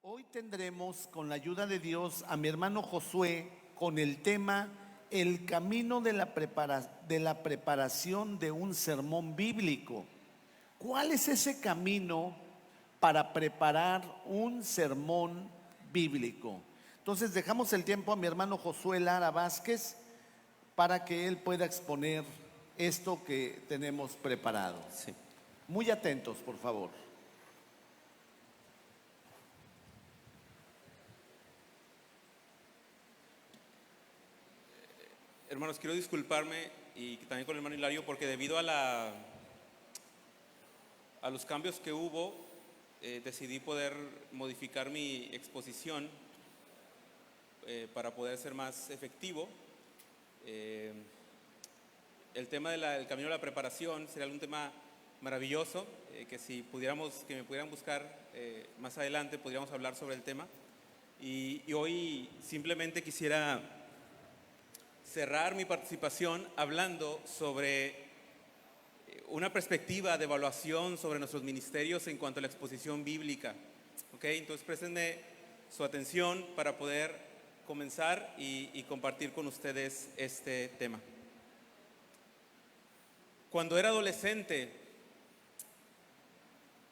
Hoy tendremos, con la ayuda de Dios, a mi hermano Josué con el tema el camino de la preparación de un sermón bíblico. ¿Cuál es ese camino para preparar un sermón bíblico? Entonces dejamos el tiempo a mi hermano Josué Lara Vázquez para que él pueda exponer esto que tenemos preparado. Sí. Muy atentos, por favor. Hermanos, quiero disculparme y también con el hermano Hilario porque debido a los cambios que hubo, decidí poder modificar mi exposición para poder ser más efectivo. El tema del camino de la preparación sería un tema maravilloso, que si que me pudieran buscar más adelante, podríamos hablar sobre el tema. Y hoy simplemente quisiera cerrar mi participación hablando sobre una perspectiva de evaluación sobre nuestros ministerios en cuanto a la exposición bíblica. Entonces préstenme su atención para poder comenzar y compartir con ustedes este tema. Cuando era adolescente,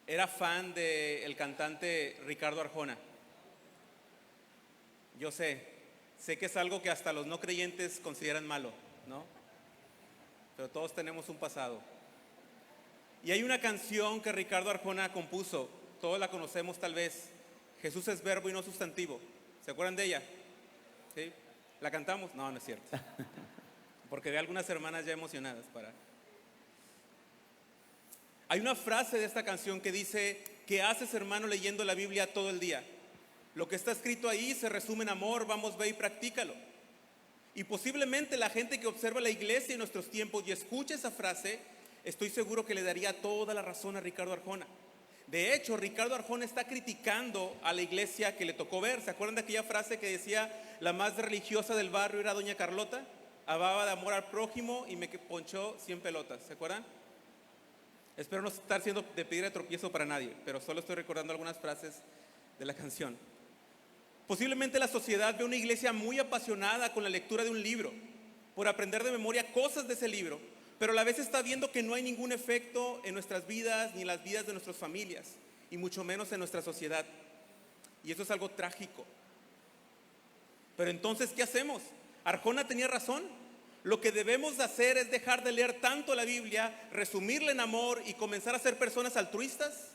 era fan del cantante Ricardo Arjona. Yo sé que es algo que hasta los no creyentes consideran malo, ¿no? Pero todos tenemos un pasado. Y hay una canción que Ricardo Arjona compuso, todos la conocemos tal vez, Jesús es verbo y no sustantivo. ¿Se acuerdan de ella? ¿Sí? ¿La cantamos? No, no es cierto. Porque veo algunas hermanas ya emocionadas para... Hay una frase de esta canción que dice: ¿qué haces, hermano, leyendo la Biblia todo el día? Lo que está escrito ahí se resume en amor, vamos, ve y practícalo. Y posiblemente la gente que observa la iglesia en nuestros tiempos y escucha esa frase, estoy seguro que le daría toda la razón a Ricardo Arjona. De hecho, Ricardo Arjona está criticando a la iglesia que le tocó ver. ¿Se acuerdan de aquella frase que decía: la más religiosa del barrio era doña Carlota? Hablaba de amor al prójimo y me ponchó 100 pelotas. ¿Se acuerdan? Espero no estar siendo de pedir de tropiezo para nadie, pero solo estoy recordando algunas frases de la canción. Posiblemente la sociedad ve una iglesia muy apasionada con la lectura de un libro, por aprender de memoria cosas de ese libro, pero a la vez está viendo que no hay ningún efecto en nuestras vidas ni en las vidas de nuestras familias, y mucho menos en nuestra sociedad. Y eso es algo trágico. Pero entonces, ¿qué hacemos? Arjona tenía razón. Lo que debemos de hacer es dejar de leer tanto la Biblia, resumirla en amor y comenzar a ser personas altruistas.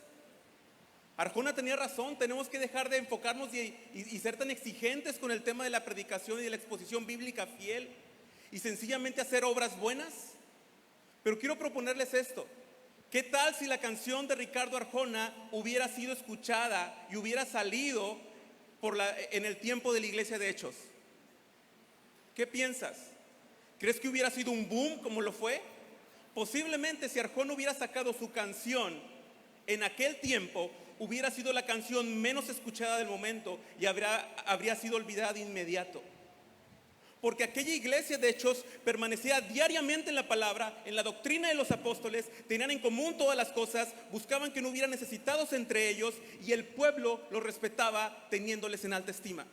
Arjona tenía razón, tenemos que dejar de enfocarnos y ser tan exigentes con el tema de la predicación y de la exposición bíblica fiel y sencillamente hacer obras buenas. Pero quiero proponerles esto: ¿qué tal si la canción de Ricardo Arjona hubiera sido escuchada y hubiera salido en el tiempo de la iglesia de Hechos? ¿Qué piensas? ¿Crees que hubiera sido un boom como lo fue? Posiblemente si Arjona hubiera sacado su canción en aquel tiempo, hubiera sido la canción menos escuchada del momento y habría sido olvidada de inmediato. Porque aquella iglesia de Hechos permanecía diariamente en la palabra, en la doctrina de los apóstoles, tenían en común todas las cosas, buscaban que no hubiera necesitados entre ellos y el pueblo los respetaba teniéndoles en alta estima.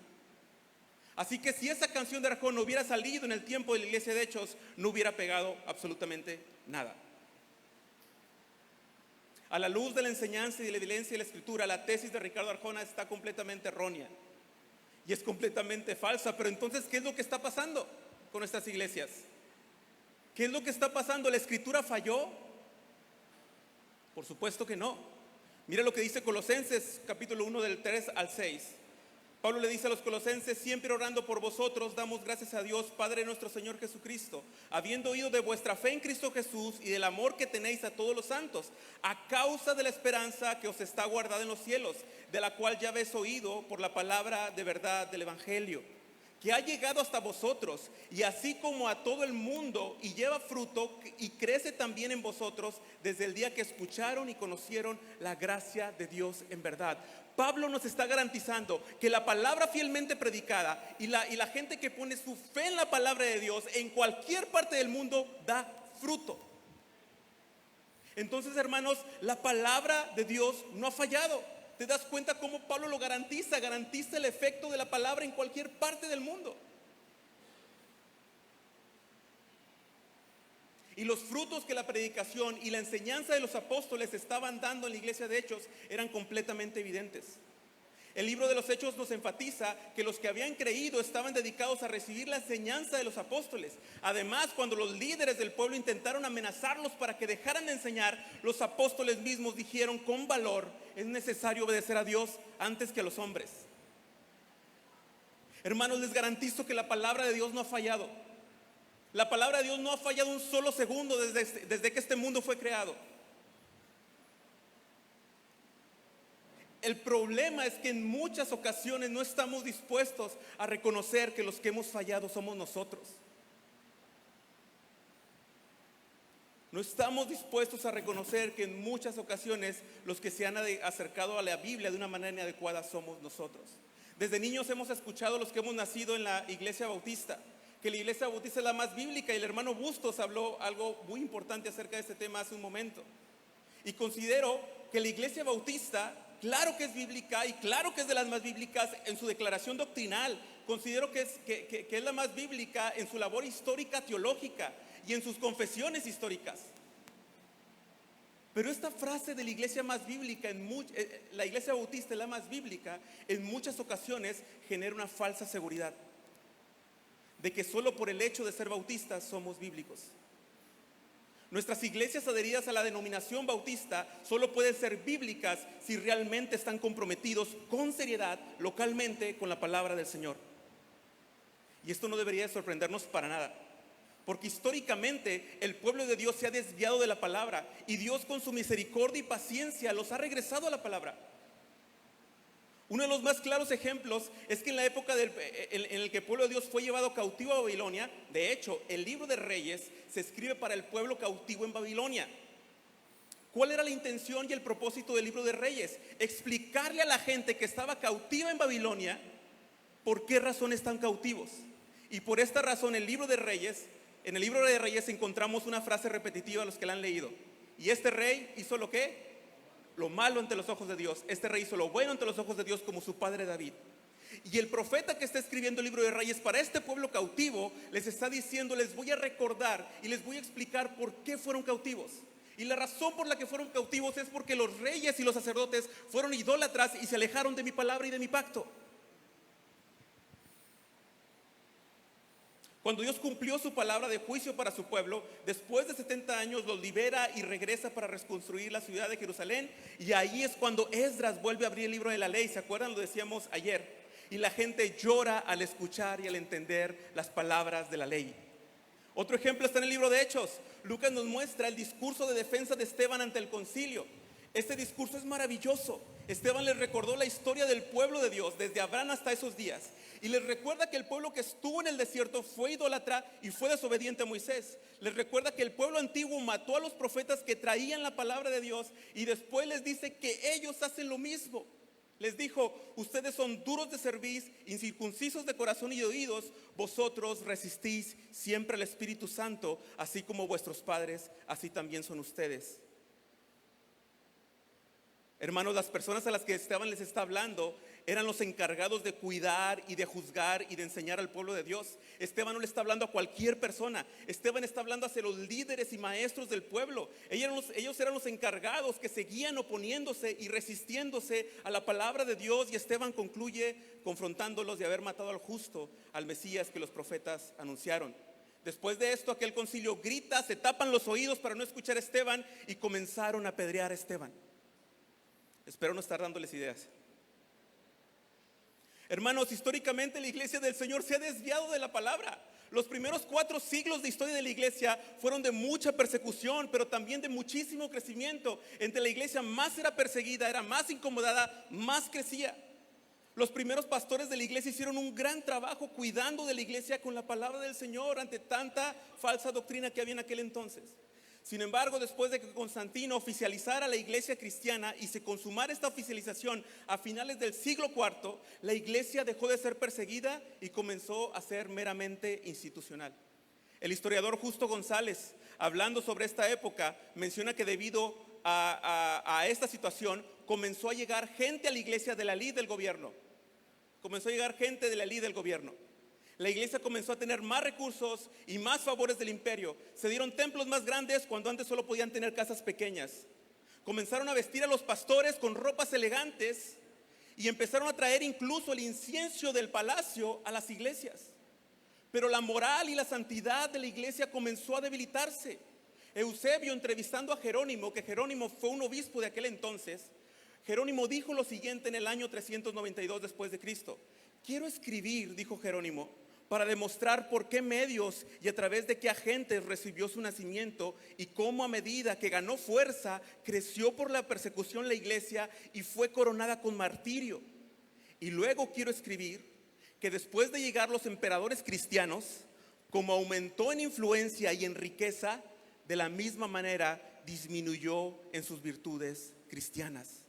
Así que si esa canción de Arjona hubiera salido en el tiempo de la iglesia de Hechos, no hubiera pegado absolutamente nada. A la luz de la enseñanza y de la evidencia de la escritura, la tesis de Ricardo Arjona está completamente errónea y es completamente falsa. Pero entonces, ¿qué es lo que está pasando con estas iglesias? ¿Qué es lo que está pasando? ¿La escritura falló? Por supuesto que no. Mira lo que dice Colosenses capítulo 1 del 3 al 6. Pablo le dice a los colosenses: siempre orando por vosotros, damos gracias a Dios, Padre de nuestro Señor Jesucristo, habiendo oído de vuestra fe en Cristo Jesús y del amor que tenéis a todos los santos, a causa de la esperanza que os está guardada en los cielos, de la cual ya habéis oído por la palabra de verdad del Evangelio, que ha llegado hasta vosotros, y así como a todo el mundo, y lleva fruto y crece también en vosotros desde el día que escucharon y conocieron la gracia de Dios en verdad. Pablo nos está garantizando que la palabra fielmente predicada y la gente que pone su fe en la palabra de Dios en cualquier parte del mundo da fruto. Entonces, hermanos, la palabra de Dios no ha fallado. te das cuenta cómo Pablo lo garantiza el efecto de la palabra en cualquier parte del mundo. Y los frutos que la predicación y la enseñanza de los apóstoles estaban dando en la iglesia de Hechos eran completamente evidentes. El libro de los Hechos nos enfatiza que los que habían creído estaban dedicados a recibir la enseñanza de los apóstoles. Además, cuando los líderes del pueblo intentaron amenazarlos para que dejaran de enseñar, los apóstoles mismos dijeron con valor: es necesario obedecer a Dios antes que a los hombres. Hermanos, les garantizo que la palabra de Dios no ha fallado. La palabra de Dios no ha fallado un solo segundo desde que este mundo fue creado. El problema es que en muchas ocasiones no estamos dispuestos a reconocer que los que hemos fallado somos nosotros. No estamos dispuestos a reconocer que en muchas ocasiones los que se han acercado a la Biblia de una manera inadecuada somos nosotros. Desde niños hemos escuchado, los que hemos nacido en la iglesia bautista, que la iglesia bautista es la más bíblica, y el hermano Bustos habló algo muy importante acerca de este tema hace un momento. Y considero que la iglesia bautista, claro que es bíblica y claro que es de las más bíblicas en su declaración doctrinal. Considero que es la más bíblica en su labor histórica teológica y en sus confesiones históricas. Pero esta frase de la iglesia más bíblica, la iglesia bautista es la más bíblica, en muchas ocasiones genera una falsa seguridad de que solo por el hecho de ser bautistas somos bíblicos. Nuestras iglesias adheridas a la denominación bautista solo pueden ser bíblicas si realmente están comprometidos con seriedad localmente con la palabra del Señor. Y esto no debería sorprendernos para nada, porque históricamente el pueblo de Dios se ha desviado de la palabra, y Dios con su misericordia y paciencia los ha regresado a la palabra. Uno de los más claros ejemplos es que en la época en el que el pueblo de Dios fue llevado cautivo a Babilonia, de hecho, el libro de Reyes se escribe para el pueblo cautivo en Babilonia. ¿Cuál era la intención y el propósito del libro de Reyes? Explicarle a la gente que estaba cautiva en Babilonia por qué razón están cautivos. Y por esta razón, en el libro de Reyes encontramos una frase repetitiva a los que la han leído. Y este rey hizo lo que lo malo ante los ojos de Dios. Este rey hizo lo bueno ante los ojos de Dios, como su padre David. Y el profeta que está escribiendo el libro de Reyes para este pueblo cautivo les está diciendo: les voy a recordar y les voy a explicar por qué fueron cautivos. Y la razón por la que fueron cautivos es porque los reyes y los sacerdotes fueron idólatras y se alejaron de mi palabra y de mi pacto. Cuando Dios cumplió su palabra de juicio para su pueblo, después de 70 años los libera y regresa para reconstruir la ciudad de Jerusalén. Y ahí es cuando Esdras vuelve a abrir el libro de la ley. ¿Se acuerdan? Lo decíamos ayer. Y la gente llora al escuchar y al entender las palabras de la ley. Otro ejemplo está en el libro de Hechos. Lucas nos muestra el discurso de defensa de Esteban ante el concilio. Este discurso es maravilloso. Esteban les recordó la historia del pueblo de Dios desde Abraham hasta esos días, y les recuerda que el pueblo que estuvo en el desierto fue idólatra y fue desobediente a Moisés. Les recuerda que el pueblo antiguo mató a los profetas que traían la palabra de Dios, y después les dice que ellos hacen lo mismo. Les dijo: ustedes son duros de cerviz, incircuncisos de corazón y de oídos. Vosotros resistís siempre al Espíritu Santo, así como vuestros padres, así también son ustedes. Hermanos, las personas a las que Esteban les está hablando eran los encargados de cuidar y de juzgar y de enseñar al pueblo de Dios. Esteban no le está hablando a cualquier persona. Esteban está hablando hacia los líderes y maestros del pueblo. Ellos eran los encargados que seguían oponiéndose y resistiéndose a la palabra de Dios. Y Esteban concluye confrontándolos de haber matado al justo, al Mesías que los profetas anunciaron. Después de esto, aquel concilio grita, se tapan los oídos para no escuchar a Esteban, y comenzaron a apedrear a Esteban. Espero no estar dándoles ideas. Hermanos, históricamente la iglesia del Señor se ha desviado de la palabra. Los primeros 4 siglos de historia de la iglesia fueron de mucha persecución, pero también de muchísimo crecimiento. Entre la iglesia más era perseguida, era más incomodada, más crecía. Los primeros pastores de la iglesia hicieron un gran trabajo cuidando de la iglesia con la palabra del Señor ante tanta falsa doctrina que había en aquel entonces. Sin embargo, después de que Constantino oficializara la iglesia cristiana y se consumara esta oficialización a finales del siglo IV, la iglesia dejó de ser perseguida y comenzó a ser meramente institucional. El historiador Justo González, hablando sobre esta época, menciona que debido a esta situación, comenzó a llegar gente a la iglesia de la ley del gobierno. Comenzó a llegar gente de la ley del gobierno. La iglesia comenzó a tener más recursos y más favores del imperio. Se dieron templos más grandes cuando antes solo podían tener casas pequeñas. Comenzaron a vestir a los pastores con ropas elegantes y empezaron a traer incluso el incienso del palacio a las iglesias. Pero la moral y la santidad de la iglesia comenzó a debilitarse. Eusebio, entrevistando a Jerónimo, que Jerónimo fue un obispo de aquel entonces, Jerónimo dijo lo siguiente en el año 392 después de Cristo. Quiero escribir, dijo Jerónimo, para demostrar por qué medios y a través de qué agentes recibió su nacimiento y cómo a medida que ganó fuerza, creció por la persecución la iglesia y fue coronada con martirio. Y luego quiero escribir que después de llegar los emperadores cristianos, como aumentó en influencia y en riqueza, de la misma manera disminuyó en sus virtudes cristianas.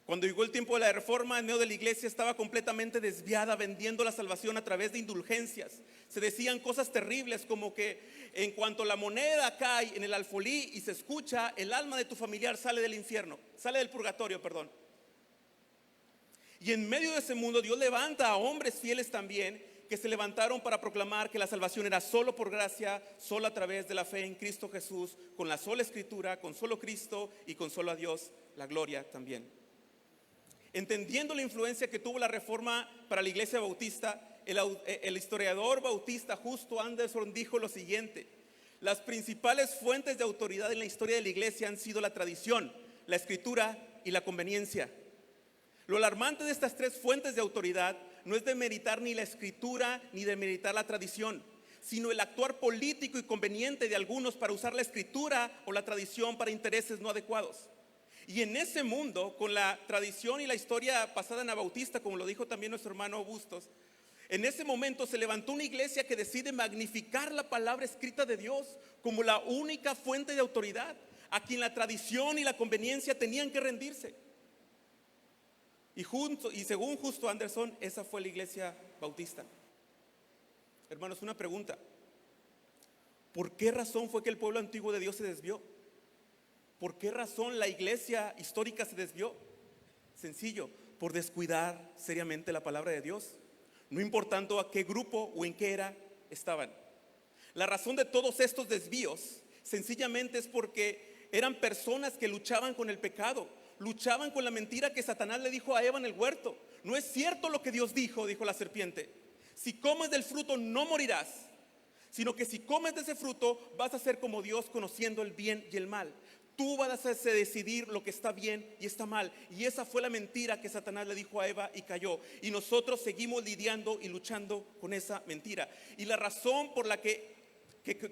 Cuando llegó el tiempo de la reforma, en medio de la iglesia estaba completamente desviada, vendiendo la salvación a través de indulgencias. Se decían cosas terribles como que en cuanto la moneda cae en el alfolí y se escucha, el alma de tu familiar sale del infierno, sale del purgatorio, perdón. Y en medio de ese mundo Dios levanta a hombres fieles también, que se levantaron para proclamar que la salvación era solo por gracia, solo a través de la fe en Cristo Jesús, con la sola escritura, con solo Cristo y con solo a Dios la gloria también. Entendiendo la influencia que tuvo la reforma para la iglesia bautista, el historiador bautista Justo Anderson dijo lo siguiente: las principales fuentes de autoridad en la historia de la iglesia han sido la tradición, la escritura y la conveniencia. Lo alarmante de estas tres fuentes de autoridad no es demeritar ni la escritura ni demeritar la tradición, sino el actuar político y conveniente de algunos para usar la escritura o la tradición para intereses no adecuados. Y en ese mundo, con la tradición y la historia pasada anabautista, como lo dijo también nuestro hermano Bustos, en ese momento se levantó una iglesia que decide magnificar la palabra escrita de Dios como la única fuente de autoridad, a quien la tradición y la conveniencia tenían que rendirse. Y según Justo Anderson, esa fue la iglesia bautista. Hermanos, una pregunta: ¿por qué razón fue que el pueblo antiguo de Dios se desvió? ¿Por qué razón la iglesia histórica se desvió? Sencillo, por descuidar seriamente la palabra de Dios, no importando a qué grupo o en qué era estaban. La razón de todos estos desvíos sencillamente es porque eran personas que luchaban con el pecado, luchaban con la mentira que Satanás le dijo a Eva en el huerto. No es cierto lo que Dios dijo, dijo la serpiente. Si comes del fruto no morirás, sino que si comes de ese fruto vas a ser como Dios, conociendo el bien y el mal. Tú vas a decidir lo que está bien y está mal. Y esa fue la mentira que Satanás le dijo a Eva y cayó. Y nosotros seguimos lidiando y luchando con esa mentira. Y la razón por la que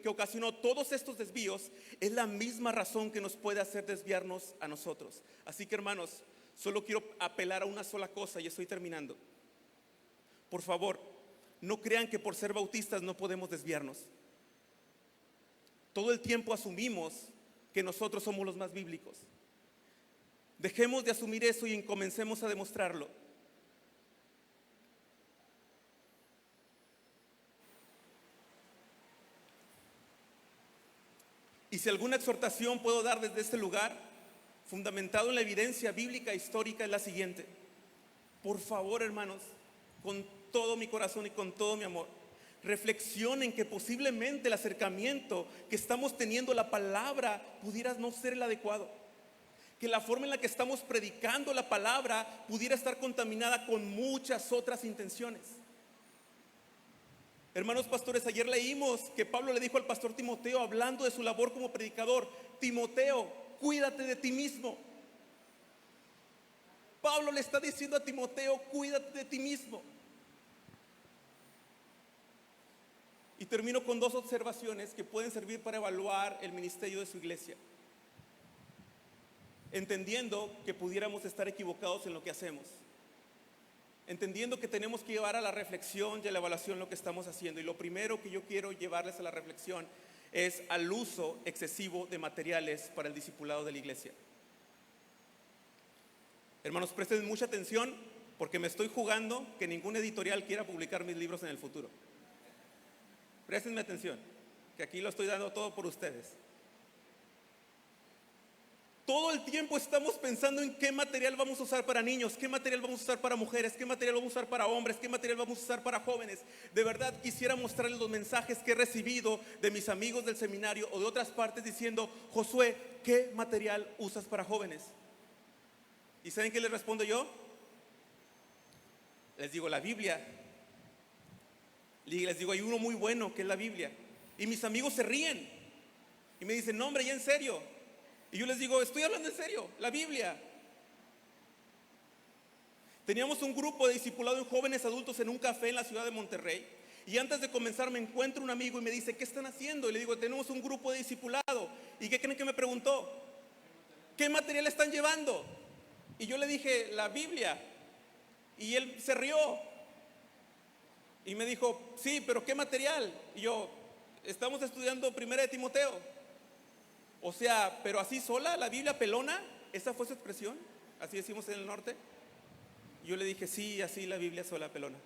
ocasionó todos estos desvíos es la misma razón que nos puede hacer desviarnos a nosotros. Así que, hermanos, solo quiero apelar a una sola cosa y estoy terminando. Por favor, no crean que por ser bautistas no podemos desviarnos. Todo el tiempo asumimos que nosotros somos los más bíblicos. Dejemos de asumir eso y comencemos a demostrarlo. Y si alguna exhortación puedo dar desde este lugar, fundamentado en la evidencia bíblica e histórica, es la siguiente: por favor, hermanos, con todo mi corazón y con todo mi amor, reflexionen que posiblemente el acercamiento que estamos teniendo a la palabra pudiera no ser el adecuado, que la forma en la que estamos predicando la palabra pudiera estar contaminada con muchas otras intenciones. Hermanos pastores, ayer leímos que Pablo le dijo al pastor Timoteo, hablando de su labor como predicador: Timoteo, cuídate de ti mismo. Pablo le está diciendo a Timoteo: cuídate de ti mismo. Y termino con dos observaciones que pueden servir para evaluar el ministerio de su iglesia, entendiendo que pudiéramos estar equivocados en lo que hacemos, entendiendo que tenemos que llevar a la reflexión y a la evaluación lo que estamos haciendo. Y lo primero que yo quiero llevarles a la reflexión es al uso excesivo de materiales para el discipulado de la iglesia. Hermanos, presten mucha atención, porque me estoy jugando que ningún editorial quiera publicar mis libros en el futuro. Préstenme atención, que aquí lo estoy dando todo por ustedes. Todo el tiempo estamos pensando en qué material vamos a usar para niños, qué material vamos a usar para mujeres, qué material vamos a usar para hombres, qué material vamos a usar para jóvenes. De verdad quisiera mostrarles los mensajes que he recibido de mis amigos del seminario o de otras partes diciendo: Josué, ¿qué material usas para jóvenes? ¿Y saben qué les respondo yo? Les digo, la Biblia. Y les digo, hay uno muy bueno que es la Biblia. Y mis amigos se ríen y me dicen: no, hombre, ya en serio. Y yo les digo, estoy hablando en serio, la Biblia. Teníamos un grupo de discipulado en jóvenes adultos en un café en la ciudad de Monterrey. Y antes de comenzar me encuentro un amigo y me dice: ¿qué están haciendo? Y le digo, tenemos un grupo de discipulado. ¿Y qué creen que me preguntó? ¿Qué material están llevando? Y yo le dije, la Biblia. Y él se rió y me dijo, sí, pero ¿qué material? Y yo, estamos estudiando Primera de Timoteo. O sea, pero así sola, la Biblia pelona. ¿Esa fue su expresión? Así decimos en el norte. Yo le dije, sí, así la Biblia sola, pelona.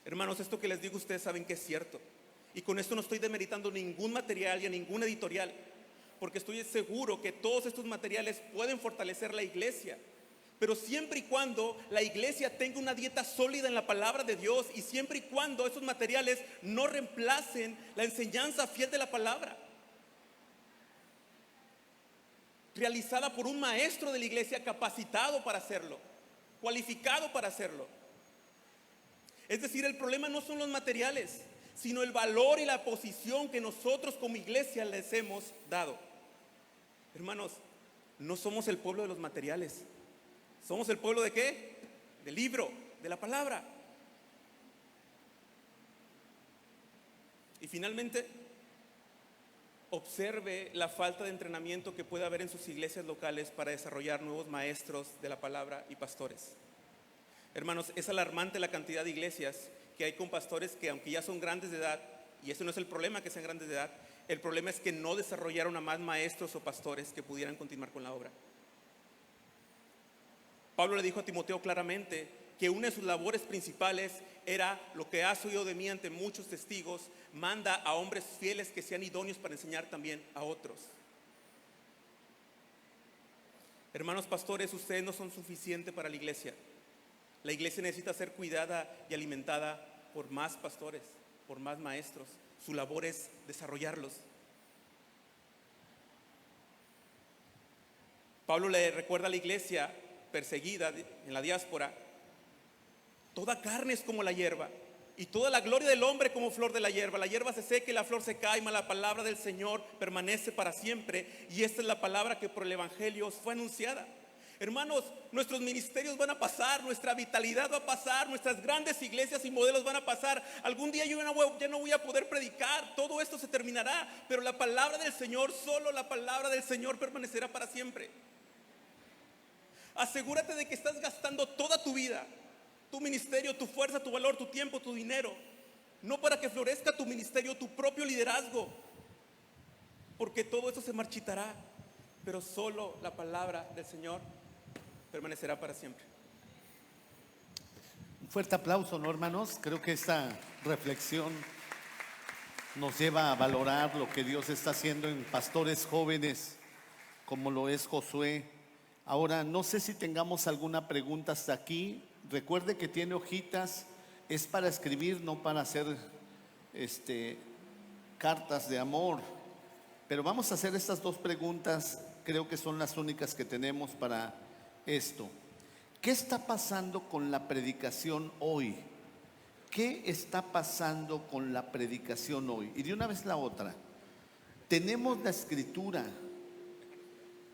Hermanos, esto que les digo ustedes saben que es cierto. Y con esto no estoy demeritando ningún material y a ningún editorial, porque estoy seguro que todos estos materiales pueden fortalecer la iglesia. Pero siempre y cuando la iglesia tenga una dieta sólida en la palabra de Dios, y siempre y cuando esos materiales no reemplacen la enseñanza fiel de la palabra, realizada por un maestro de la iglesia capacitado para hacerlo, cualificado para hacerlo. Es decir, el problema no son los materiales, sino el valor y la posición que nosotros como iglesia les hemos dado. Hermanos, no somos el pueblo de los materiales. ¿Somos el pueblo de qué? Del libro, de la palabra. Y finalmente, observe la falta de entrenamiento que puede haber en sus iglesias locales para desarrollar nuevos maestros de la palabra y pastores. Hermanos, es alarmante la cantidad de iglesias que hay con pastores que, aunque ya son grandes de edad, y ese no es el problema que sean grandes de edad, el problema es que no desarrollaron a más maestros o pastores que pudieran continuar con la obra. Pablo le dijo a Timoteo claramente que una de sus labores principales era lo que has oído de mí ante muchos testigos: manda a hombres fieles que sean idóneos para enseñar también a otros. Hermanos pastores, ustedes no son suficientes para la iglesia. La iglesia necesita ser cuidada y alimentada por más pastores, por más maestros. Su labor es desarrollarlos. Pablo le recuerda a la iglesia perseguida en la diáspora: toda carne es como la hierba, y toda la gloria del hombre como flor de la hierba. La hierba se seca y la flor se cae, mas la palabra del Señor permanece para siempre. Y esta es la palabra que por el evangelio os fue anunciada. Hermanos, nuestros ministerios van a pasar, nuestra vitalidad va a pasar, nuestras grandes iglesias y modelos van a pasar. Algún día yo ya no voy a poder predicar, todo esto se terminará, pero la palabra del Señor, solo la palabra del Señor permanecerá para siempre. Asegúrate de que estás gastando toda tu vida, tu ministerio, tu fuerza, tu valor, tu tiempo, tu dinero, no para que florezca tu ministerio, tu propio liderazgo, porque todo eso se marchitará, pero solo la palabra del Señor permanecerá para siempre. Un fuerte aplauso, ¿no, hermanos? Creo que esta reflexión nos lleva a valorar lo que Dios está haciendo en pastores jóvenes, como lo es Josué. Ahora, no sé si tengamos alguna pregunta hasta aquí. Recuerde que tiene hojitas, es para escribir, no para hacer cartas de amor. Pero vamos a hacer estas dos preguntas, creo que son las únicas que tenemos para esto. ¿Qué está pasando con la predicación hoy? ¿Qué está pasando con la predicación hoy? Y de una vez la otra, tenemos la escritura.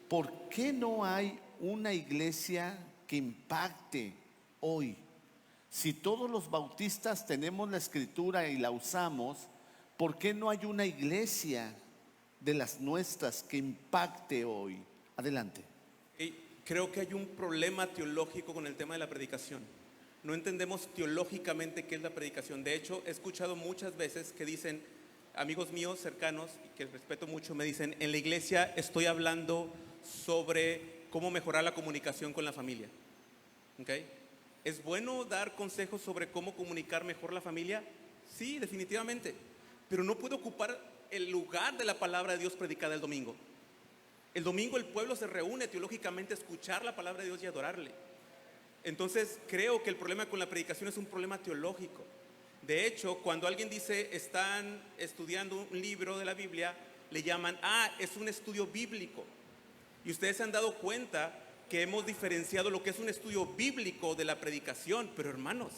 ¿Por qué no hay una iglesia que impacte hoy? Si todos los bautistas tenemos la escritura y la usamos, ¿por qué no hay una iglesia de las nuestras que impacte hoy? Adelante. Creo que hay un problema teológico con el tema de la predicación. No entendemos teológicamente qué es la predicación. De hecho, he escuchado muchas veces que dicen, amigos míos cercanos, y que respeto mucho, me dicen: en la iglesia estoy hablando sobre cómo mejorar la comunicación con la familia. ¿Okay? ¿Es bueno dar consejos sobre cómo comunicar mejor la familia? Sí, definitivamente. Pero no puede ocupar el lugar de la palabra de Dios predicada el domingo. El domingo el pueblo se reúne teológicamente a escuchar la palabra de Dios y adorarle. Entonces creo que el problema con la predicación es un problema teológico. De hecho, cuando alguien dice están estudiando un libro de la Biblia, le llaman, es un estudio bíblico. Y ustedes se han dado cuenta que hemos diferenciado lo que es un estudio bíblico de la predicación. Pero hermanos,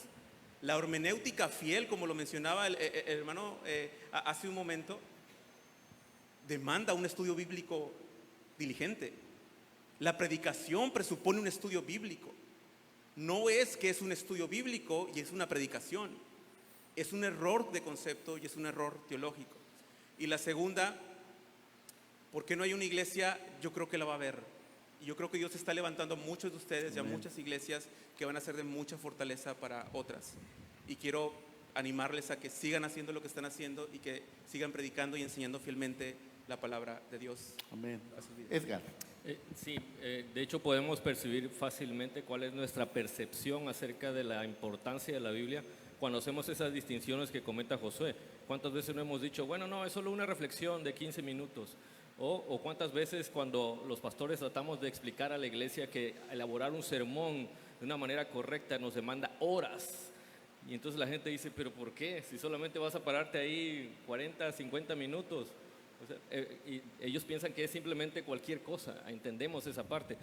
la hermenéutica fiel, como lo mencionaba el hermano hace un momento, demanda un estudio bíblico diligente. La predicación presupone un estudio bíblico. No es que es un estudio bíblico y es una predicación. Es un error de concepto y es un error teológico. Y la segunda, ¿por qué no hay una iglesia? Yo creo que la va a haber. Y yo creo que Dios está levantando a muchos de ustedes y a muchas iglesias que van a ser de mucha fortaleza para otras. Y quiero animarles a que sigan haciendo lo que están haciendo y que sigan predicando y enseñando fielmente la palabra de Dios. Amén. a sus vidas. Edgar. Sí, de hecho podemos percibir fácilmente cuál es nuestra percepción acerca de la importancia de la Biblia cuando hacemos esas distinciones que comenta Josué. ¿Cuántas veces no hemos dicho, bueno, no, es solo una reflexión de 15 minutos? O cuántas veces cuando los pastores tratamos de explicar a la iglesia que elaborar un sermón de una manera correcta nos demanda horas. Y entonces la gente dice, ¿pero por qué? Si solamente vas a pararte ahí 40, 50 minutos. O sea, y ellos piensan que es simplemente cualquier cosa, entendemos esa parte.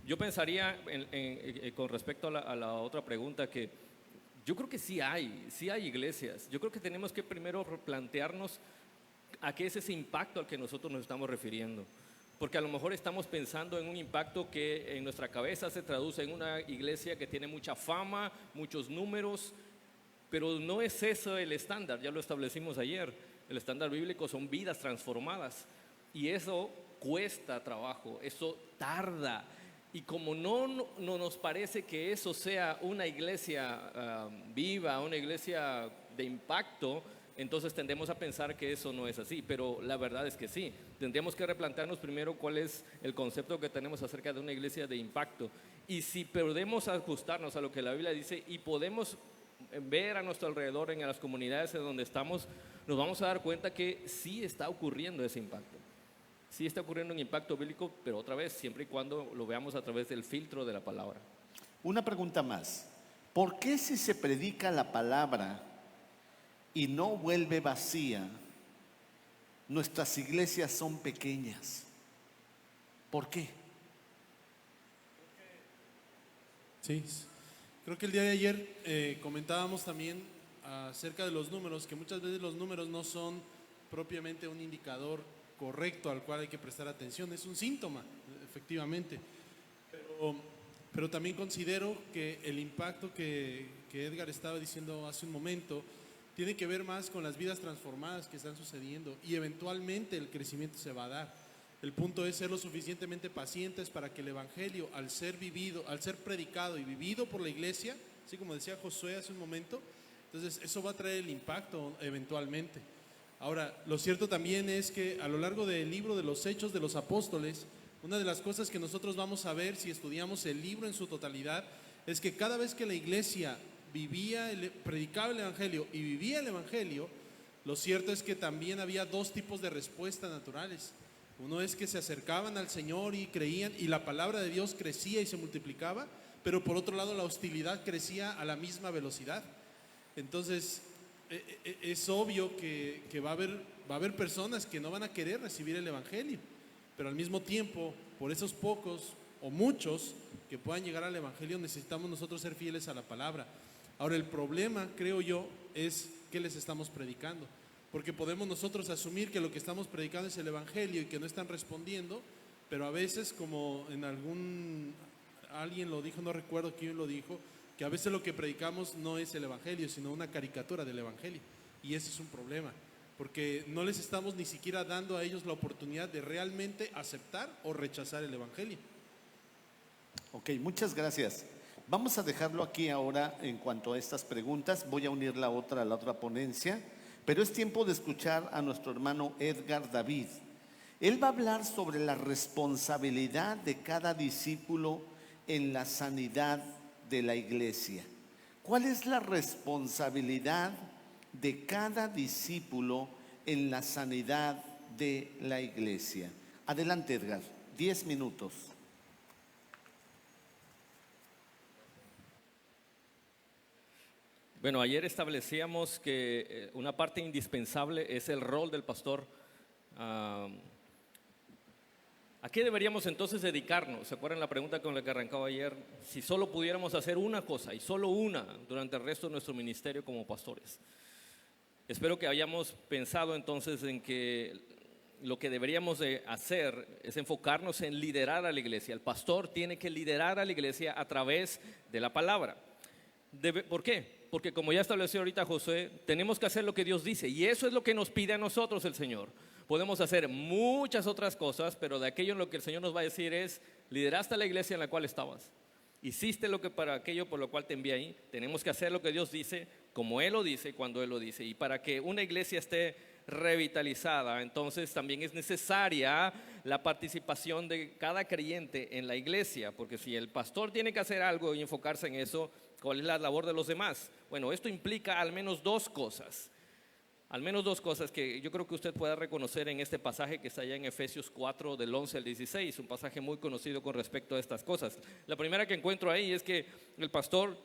Yo pensaría con respecto a la otra pregunta que yo creo que sí hay iglesias. Yo creo que tenemos que primero plantearnos a qué es ese impacto al que nosotros nos estamos refiriendo. Porque a lo mejor estamos pensando en un impacto que en nuestra cabeza se traduce en una iglesia que tiene mucha fama, muchos números, pero no es eso el estándar, ya lo establecimos ayer. El estándar bíblico son vidas transformadas y eso cuesta trabajo, eso tarda. Y como no nos parece que eso sea una iglesia viva, una iglesia de impacto, entonces tendemos a pensar que eso no es así, pero la verdad es que sí. Tendríamos que replantearnos primero cuál es el concepto que tenemos acerca de una iglesia de impacto. Y si podemos ajustarnos a lo que la Biblia dice y podemos ver a nuestro alrededor en las comunidades en donde estamos, nos vamos a dar cuenta que sí está ocurriendo ese impacto. Sí está ocurriendo un impacto bíblico, pero otra vez, siempre y cuando lo veamos a través del filtro de la palabra. Una pregunta más. ¿Por qué si se predica la palabra y no vuelve vacía, nuestras iglesias son pequeñas? ¿Por qué? Sí, creo que el día de ayer comentábamos también acerca de los números, que muchas veces los números no son propiamente un indicador correcto al cual hay que prestar atención, es un síntoma, efectivamente. Pero también considero que el impacto que Edgar estaba diciendo hace un momento tiene que ver más con las vidas transformadas que están sucediendo y eventualmente el crecimiento se va a dar. El punto es ser lo suficientemente pacientes para que el evangelio, al ser vivido, al ser predicado y vivido por la iglesia, así como decía Josué hace un momento, entonces eso va a traer el impacto eventualmente. Ahora, lo cierto también es que a lo largo del libro de los Hechos de los Apóstoles, una de las cosas que nosotros vamos a ver si estudiamos el libro en su totalidad es que cada vez que la iglesia predicaba el evangelio y vivía el evangelio, lo cierto es que también había dos tipos de respuestas naturales. Uno es que se acercaban al Señor y creían y la palabra de Dios crecía y se multiplicaba, pero por otro lado la hostilidad crecía a la misma velocidad. Entonces es obvio que va a haber personas que no van a querer recibir el evangelio, pero al mismo tiempo, por esos pocos o muchos que puedan llegar al evangelio, necesitamos nosotros ser fieles a la palabra. Ahora, el problema, creo yo, es qué les estamos predicando, porque podemos nosotros asumir que lo que estamos predicando es el evangelio y que no están respondiendo, pero a veces, como alguien lo dijo, no recuerdo quién lo dijo, que a veces lo que predicamos no es el evangelio, sino una caricatura del evangelio, y ese es un problema, porque no les estamos ni siquiera dando a ellos la oportunidad de realmente aceptar o rechazar el evangelio. Ok, muchas gracias. Vamos a dejarlo aquí ahora en cuanto a estas preguntas. Voy a unir la otra a la otra ponencia, pero es tiempo de escuchar a nuestro hermano Edgar David. Él va a hablar sobre la responsabilidad de cada discípulo en la sanidad de la iglesia. ¿Cuál es la responsabilidad de cada discípulo en la sanidad de la iglesia. Adelante, Edgar, 10 minutos. Bueno, ayer establecíamos que una parte indispensable es el rol del pastor. ¿A qué deberíamos entonces dedicarnos? ¿Se acuerdan la pregunta con la que arrancaba ayer? Si solo pudiéramos hacer una cosa y solo una durante el resto de nuestro ministerio como pastores. Espero que hayamos pensado entonces en que lo que deberíamos de hacer es enfocarnos en liderar a la iglesia. El pastor tiene que liderar a la iglesia a través de la palabra. ¿Por qué? Porque como ya estableció ahorita Josué, tenemos que hacer lo que Dios dice y eso es lo que nos pide a nosotros el Señor. Podemos hacer muchas otras cosas, pero de aquello en lo que el Señor nos va a decir es: lideraste a la iglesia en la cual estabas, hiciste lo que para aquello por lo cual te envié ahí. Tenemos que hacer lo que Dios dice, como Él lo dice, cuando Él lo dice. Y para que una iglesia esté revitalizada, entonces también es necesaria la participación de cada creyente en la iglesia, porque si el pastor tiene que hacer algo y enfocarse en eso, ¿cuál es la labor de los demás? Bueno, esto implica al menos dos cosas que yo creo que usted pueda reconocer en este pasaje que está allá en Efesios 4 del 11 al 16, un pasaje muy conocido con respecto a estas cosas. La primera que encuentro ahí es que el pastor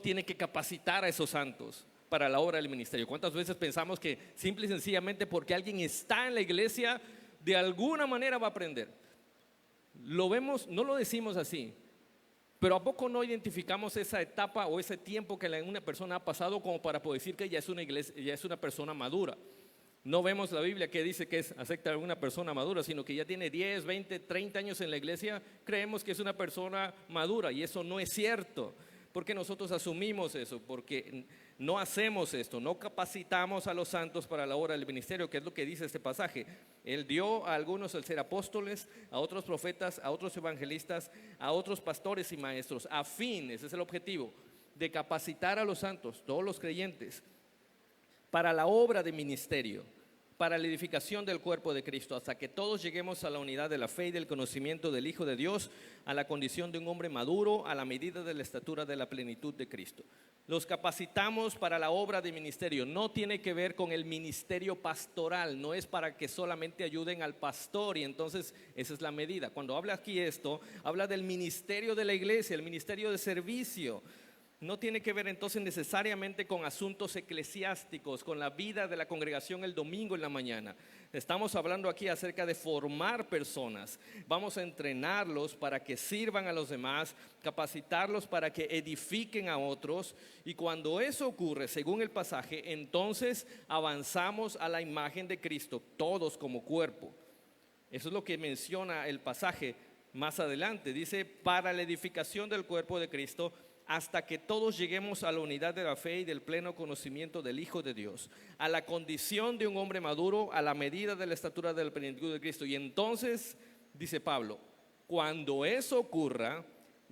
tiene que capacitar a esos santos para la obra del ministerio. ¿Cuántas veces pensamos que simple y sencillamente porque alguien está en la iglesia, de alguna manera va a aprender? Lo vemos, no lo decimos así, pero ¿a poco no identificamos esa etapa o ese tiempo que una persona ha pasado como para poder decir que ya es una persona madura? No vemos la Biblia que dice que es acepta a una persona madura, sino que ya tiene 10, 20, 30 años en la iglesia, creemos que es una persona madura y eso no es cierto. Porque nosotros asumimos eso, porque no hacemos esto, no capacitamos a los santos para la obra del ministerio, que es lo que dice este pasaje. Él dio a algunos el ser apóstoles, a otros profetas, a otros evangelistas, a otros pastores y maestros, a fin, ese es el objetivo, de capacitar a los santos, todos los creyentes, para la obra de ministerio, para la edificación del cuerpo de Cristo, hasta que todos lleguemos a la unidad de la fe y del conocimiento del Hijo de Dios, a la condición de un hombre maduro, a la medida de la estatura de la plenitud de Cristo. Los capacitamos para la obra de ministerio. No tiene que ver con el ministerio pastoral, no es para que solamente ayuden al pastor y entonces esa es la medida. Cuando habla aquí esto, habla del ministerio de la iglesia, el ministerio de servicio. No tiene que ver entonces necesariamente con asuntos eclesiásticos, con la vida de la congregación el domingo en la mañana. Estamos hablando aquí acerca de formar personas. Vamos a entrenarlos para que sirvan a los demás, capacitarlos para que edifiquen a otros. Y cuando eso ocurre, según el pasaje, entonces avanzamos a la imagen de Cristo, todos como cuerpo. Eso es lo que menciona el pasaje más adelante. Dice, para la edificación del cuerpo de Cristo, hasta que todos lleguemos a la unidad de la fe y del pleno conocimiento del Hijo de Dios, a la condición de un hombre maduro, a la medida de la estatura de la plenitud de Cristo. Y entonces, dice Pablo, cuando eso ocurra,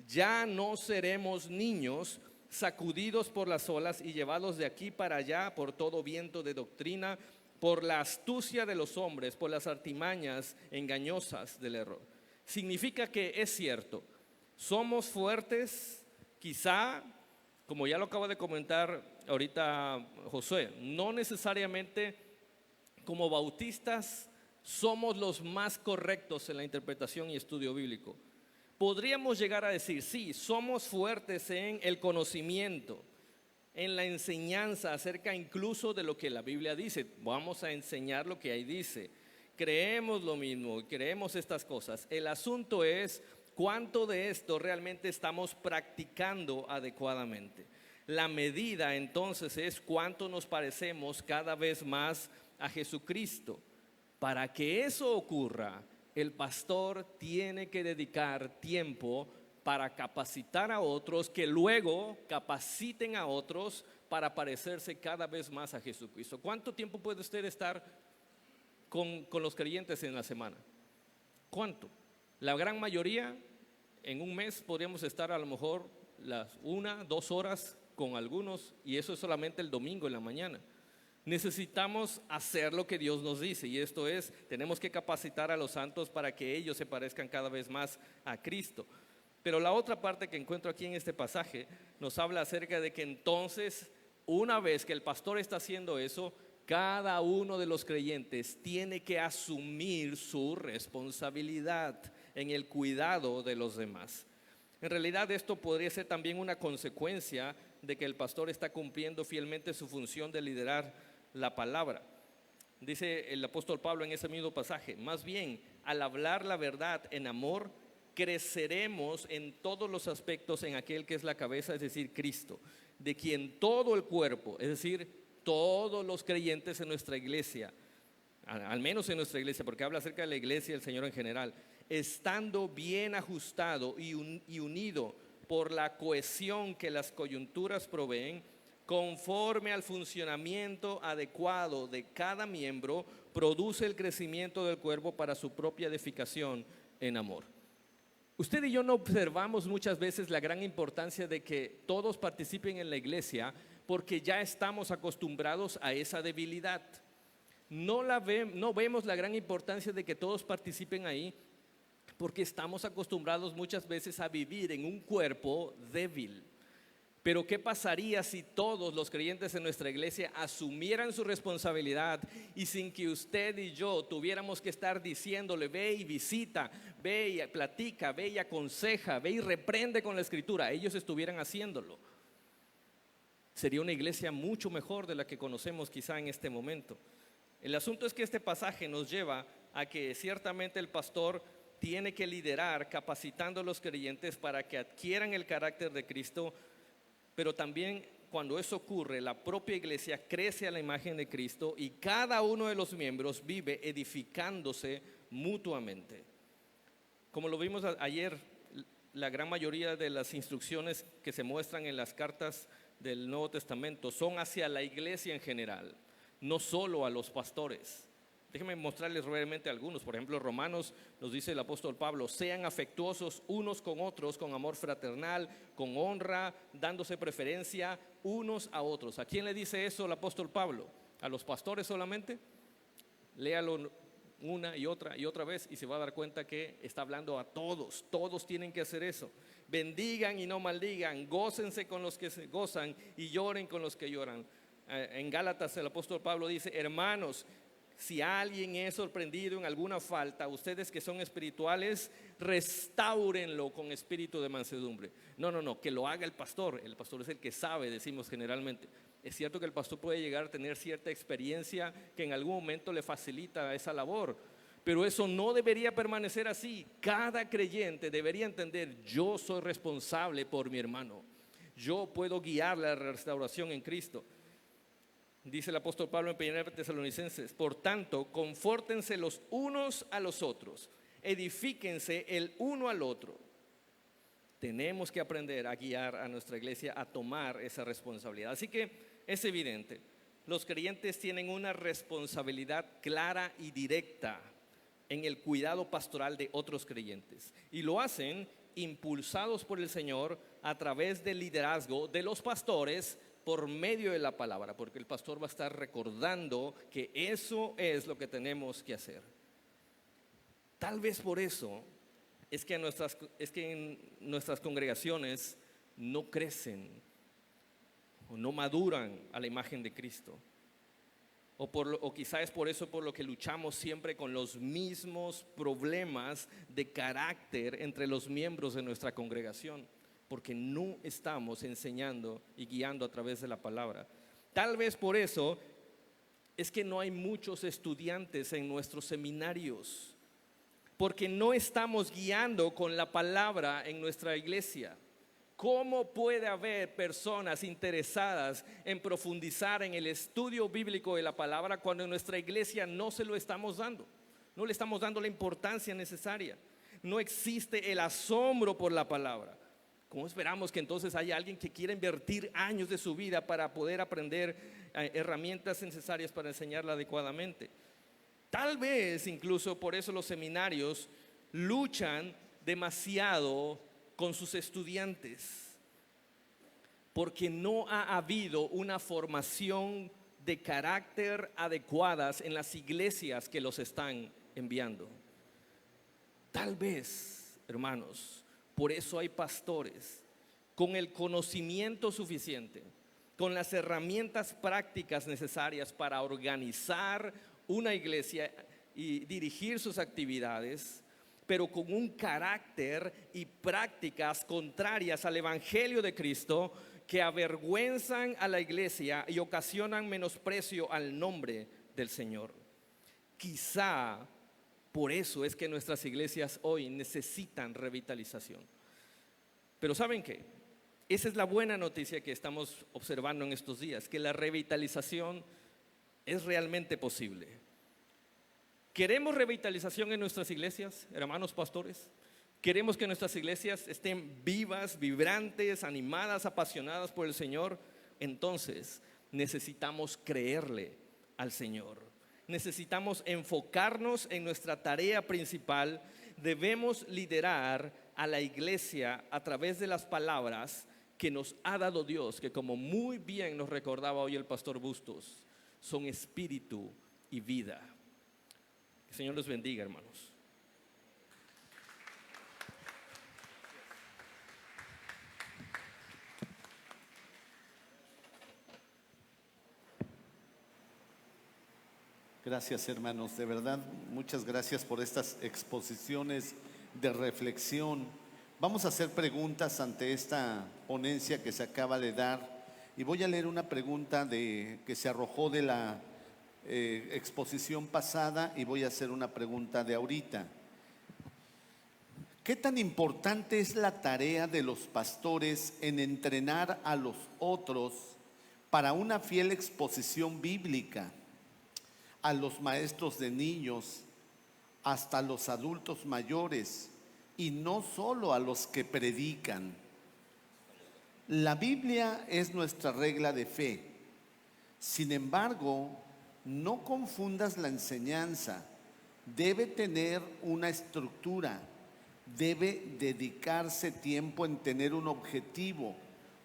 ya no seremos niños sacudidos por las olas y llevados de aquí para allá por todo viento de doctrina, por la astucia de los hombres, por las artimañas engañosas del error. Significa que es cierto, somos fuertes. Quizá, como ya lo acaba de comentar ahorita Josué, no necesariamente como bautistas somos los más correctos en la interpretación y estudio bíblico. Podríamos llegar a decir, sí, somos fuertes en el conocimiento, en la enseñanza acerca incluso de lo que la Biblia dice. Vamos a enseñar lo que ahí dice. Creemos lo mismo, creemos estas cosas. El asunto es ¿cuánto de esto realmente estamos practicando adecuadamente? La medida entonces es cuánto nos parecemos cada vez más a Jesucristo. Para que eso ocurra, el pastor tiene que dedicar tiempo para capacitar a otros, que luego capaciten a otros para parecerse cada vez más a Jesucristo. ¿Cuánto tiempo puede usted estar con los creyentes en la semana? ¿Cuánto? La gran mayoría, en un mes podríamos estar a lo mejor las 1, 2 horas con algunos, y eso es solamente el domingo en la mañana. Necesitamos hacer lo que Dios nos dice, y esto es, tenemos que capacitar a los santos para que ellos se parezcan cada vez más a Cristo. Pero la otra parte que encuentro aquí en este pasaje nos habla acerca de que entonces, una vez que el pastor está haciendo eso, Cada uno de los creyentes tiene que asumir su responsabilidad en el cuidado de los demás. En realidad esto podría ser también una consecuencia de que el pastor está cumpliendo fielmente su función de liderar la palabra. Dice el apóstol Pablo en ese mismo pasaje: más bien, al hablar la verdad en amor, creceremos en todos los aspectos en aquel que es la cabeza, es decir, Cristo, de quien todo el cuerpo, es decir, todos los creyentes en nuestra iglesia, al menos en nuestra iglesia, porque habla acerca de la iglesia del Señor en general, estando bien ajustado y unido por la cohesión que las coyunturas proveen, conforme al funcionamiento adecuado de cada miembro, produce el crecimiento del cuerpo para su propia edificación en amor. Usted y yo no observamos muchas veces la gran importancia de que todos participen en la iglesia porque ya estamos acostumbrados a esa debilidad. No vemos la gran importancia de que todos participen ahí porque estamos acostumbrados muchas veces a vivir en un cuerpo débil. Pero ¿qué pasaría si todos los creyentes en nuestra iglesia asumieran su responsabilidad y sin que usted y yo tuviéramos que estar diciéndole: ve y visita, ve y platica, ve y aconseja, ve y reprende con la escritura? Ellos estuvieran haciéndolo. Sería una iglesia mucho mejor de la que conocemos quizá en este momento. El asunto es que este pasaje nos lleva a que ciertamente el pastor tiene que liderar capacitando a los creyentes para que adquieran el carácter de Cristo, pero también cuando eso ocurre, la propia iglesia crece a la imagen de Cristo y cada uno de los miembros vive edificándose mutuamente. Como lo vimos ayer, la gran mayoría de las instrucciones que se muestran en las cartas del Nuevo Testamento son hacia la iglesia en general, no solo a los pastores. Déjenme mostrarles brevemente algunos. Por ejemplo, Romanos nos dice el apóstol Pablo: sean afectuosos unos con otros con amor fraternal, con honra, dándose preferencia unos a otros. ¿A quién le dice eso el apóstol Pablo? ¿A los pastores solamente? Léalo una y otra vez y se va a dar cuenta que está hablando a todos. Todos tienen que hacer eso. Bendigan y no maldigan, gócense con los que se gozan y lloren con los que lloran. En Gálatas el apóstol Pablo dice: hermanos, si alguien es sorprendido en alguna falta, ustedes que son espirituales, restáurenlo con espíritu de mansedumbre. No, que lo haga el pastor es el que sabe, decimos generalmente. Es cierto que el pastor puede llegar a tener cierta experiencia que en algún momento le facilita esa labor, pero eso no debería permanecer así. Cada creyente debería entender: yo soy responsable por mi hermano, yo puedo guiarle a la restauración en Cristo. Dice el apóstol Pablo en 1 Tesalonicenses: por tanto, confórtense los unos a los otros, edifíquense el uno al otro. Tenemos que aprender a guiar a nuestra iglesia a tomar esa responsabilidad. Así que es evidente, los creyentes tienen una responsabilidad clara y directa en el cuidado pastoral de otros creyentes, y lo hacen impulsados por el Señor a través del liderazgo de los pastores por medio de la palabra, porque el pastor va a estar recordando que eso es lo que tenemos que hacer. Tal vez por eso es que en nuestras congregaciones no crecen o no maduran a la imagen de Cristo. O quizá es por eso por lo que luchamos siempre con los mismos problemas de carácter entre los miembros de nuestra congregación, porque no estamos enseñando y guiando a través de la palabra. Tal vez por eso es que no hay muchos estudiantes en nuestros seminarios, porque no estamos guiando con la palabra en nuestra iglesia. ¿Cómo puede haber personas interesadas en profundizar en el estudio bíblico de la palabra cuando en nuestra iglesia no se lo estamos dando? No le estamos dando la importancia necesaria. No existe el asombro por la palabra. ¿Cómo esperamos que entonces haya alguien que quiera invertir años de su vida para poder aprender herramientas necesarias para enseñarla adecuadamente? Tal vez incluso por eso los seminarios luchan demasiado con sus estudiantes, porque no ha habido una formación de carácter adecuadas en las iglesias que los están enviando. Tal vez, hermanos, por eso hay pastores con el conocimiento suficiente, con las herramientas prácticas necesarias para organizar una iglesia y dirigir sus actividades, pero con un carácter y prácticas contrarias al Evangelio de Cristo, que avergüenzan a la iglesia y ocasionan menosprecio al nombre del Señor. Quizá por eso es que nuestras iglesias hoy necesitan revitalización. Pero ¿saben qué? Esa es la buena noticia que estamos observando en estos días, que la revitalización es realmente posible. ¿Queremos revitalización en nuestras iglesias, hermanos pastores? ¿Queremos que nuestras iglesias estén vivas, vibrantes, animadas, apasionadas por el Señor? Entonces necesitamos creerle al Señor. Necesitamos enfocarnos en nuestra tarea principal. Debemos liderar a la iglesia a través de las palabras que nos ha dado Dios, que como muy bien nos recordaba hoy el pastor Bustos, son espíritu y vida. Que el Señor los bendiga, hermanos. Gracias, hermanos, de verdad, muchas gracias por estas exposiciones de reflexión. Vamos a hacer preguntas ante esta ponencia que se acaba de dar y voy a leer una pregunta que se arrojó de la exposición pasada y voy a hacer una pregunta de ahorita. ¿Qué tan importante es la tarea de los pastores en entrenar a los otros para una fiel exposición bíblica? A los maestros de niños, hasta los adultos mayores, y no solo a los que predican. La Biblia es nuestra regla de fe. Sin embargo, no confundas la enseñanza. Debe tener una estructura, debe dedicarse tiempo en tener un objetivo,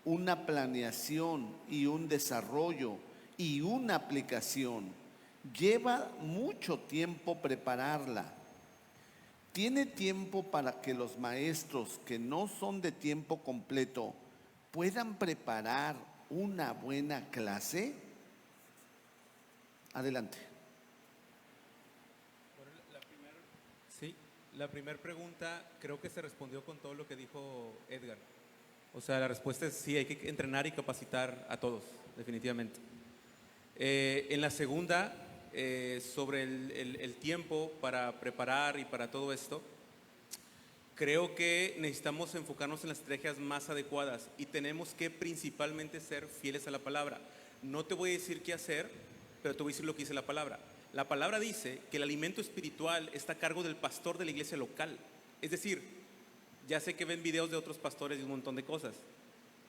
una planeación y un desarrollo y una aplicación. Lleva mucho tiempo prepararla. ¿Tiene tiempo para que los maestros que no son de tiempo completo puedan preparar una buena clase? Adelante. Sí, la primera pregunta creo que se respondió con todo lo que dijo Edgar. O sea, la respuesta es sí, hay que entrenar y capacitar a todos, definitivamente. En la segunda, sobre el tiempo para preparar y para todo esto, creo que necesitamos enfocarnos en las estrategias más adecuadas y tenemos que principalmente ser fieles a la palabra. No te voy a decir qué hacer, pero te voy a decir lo que dice la palabra. La palabra dice que el alimento espiritual está a cargo del pastor de la iglesia local. Es decir, ya sé que ven videos de otros pastores y un montón de cosas,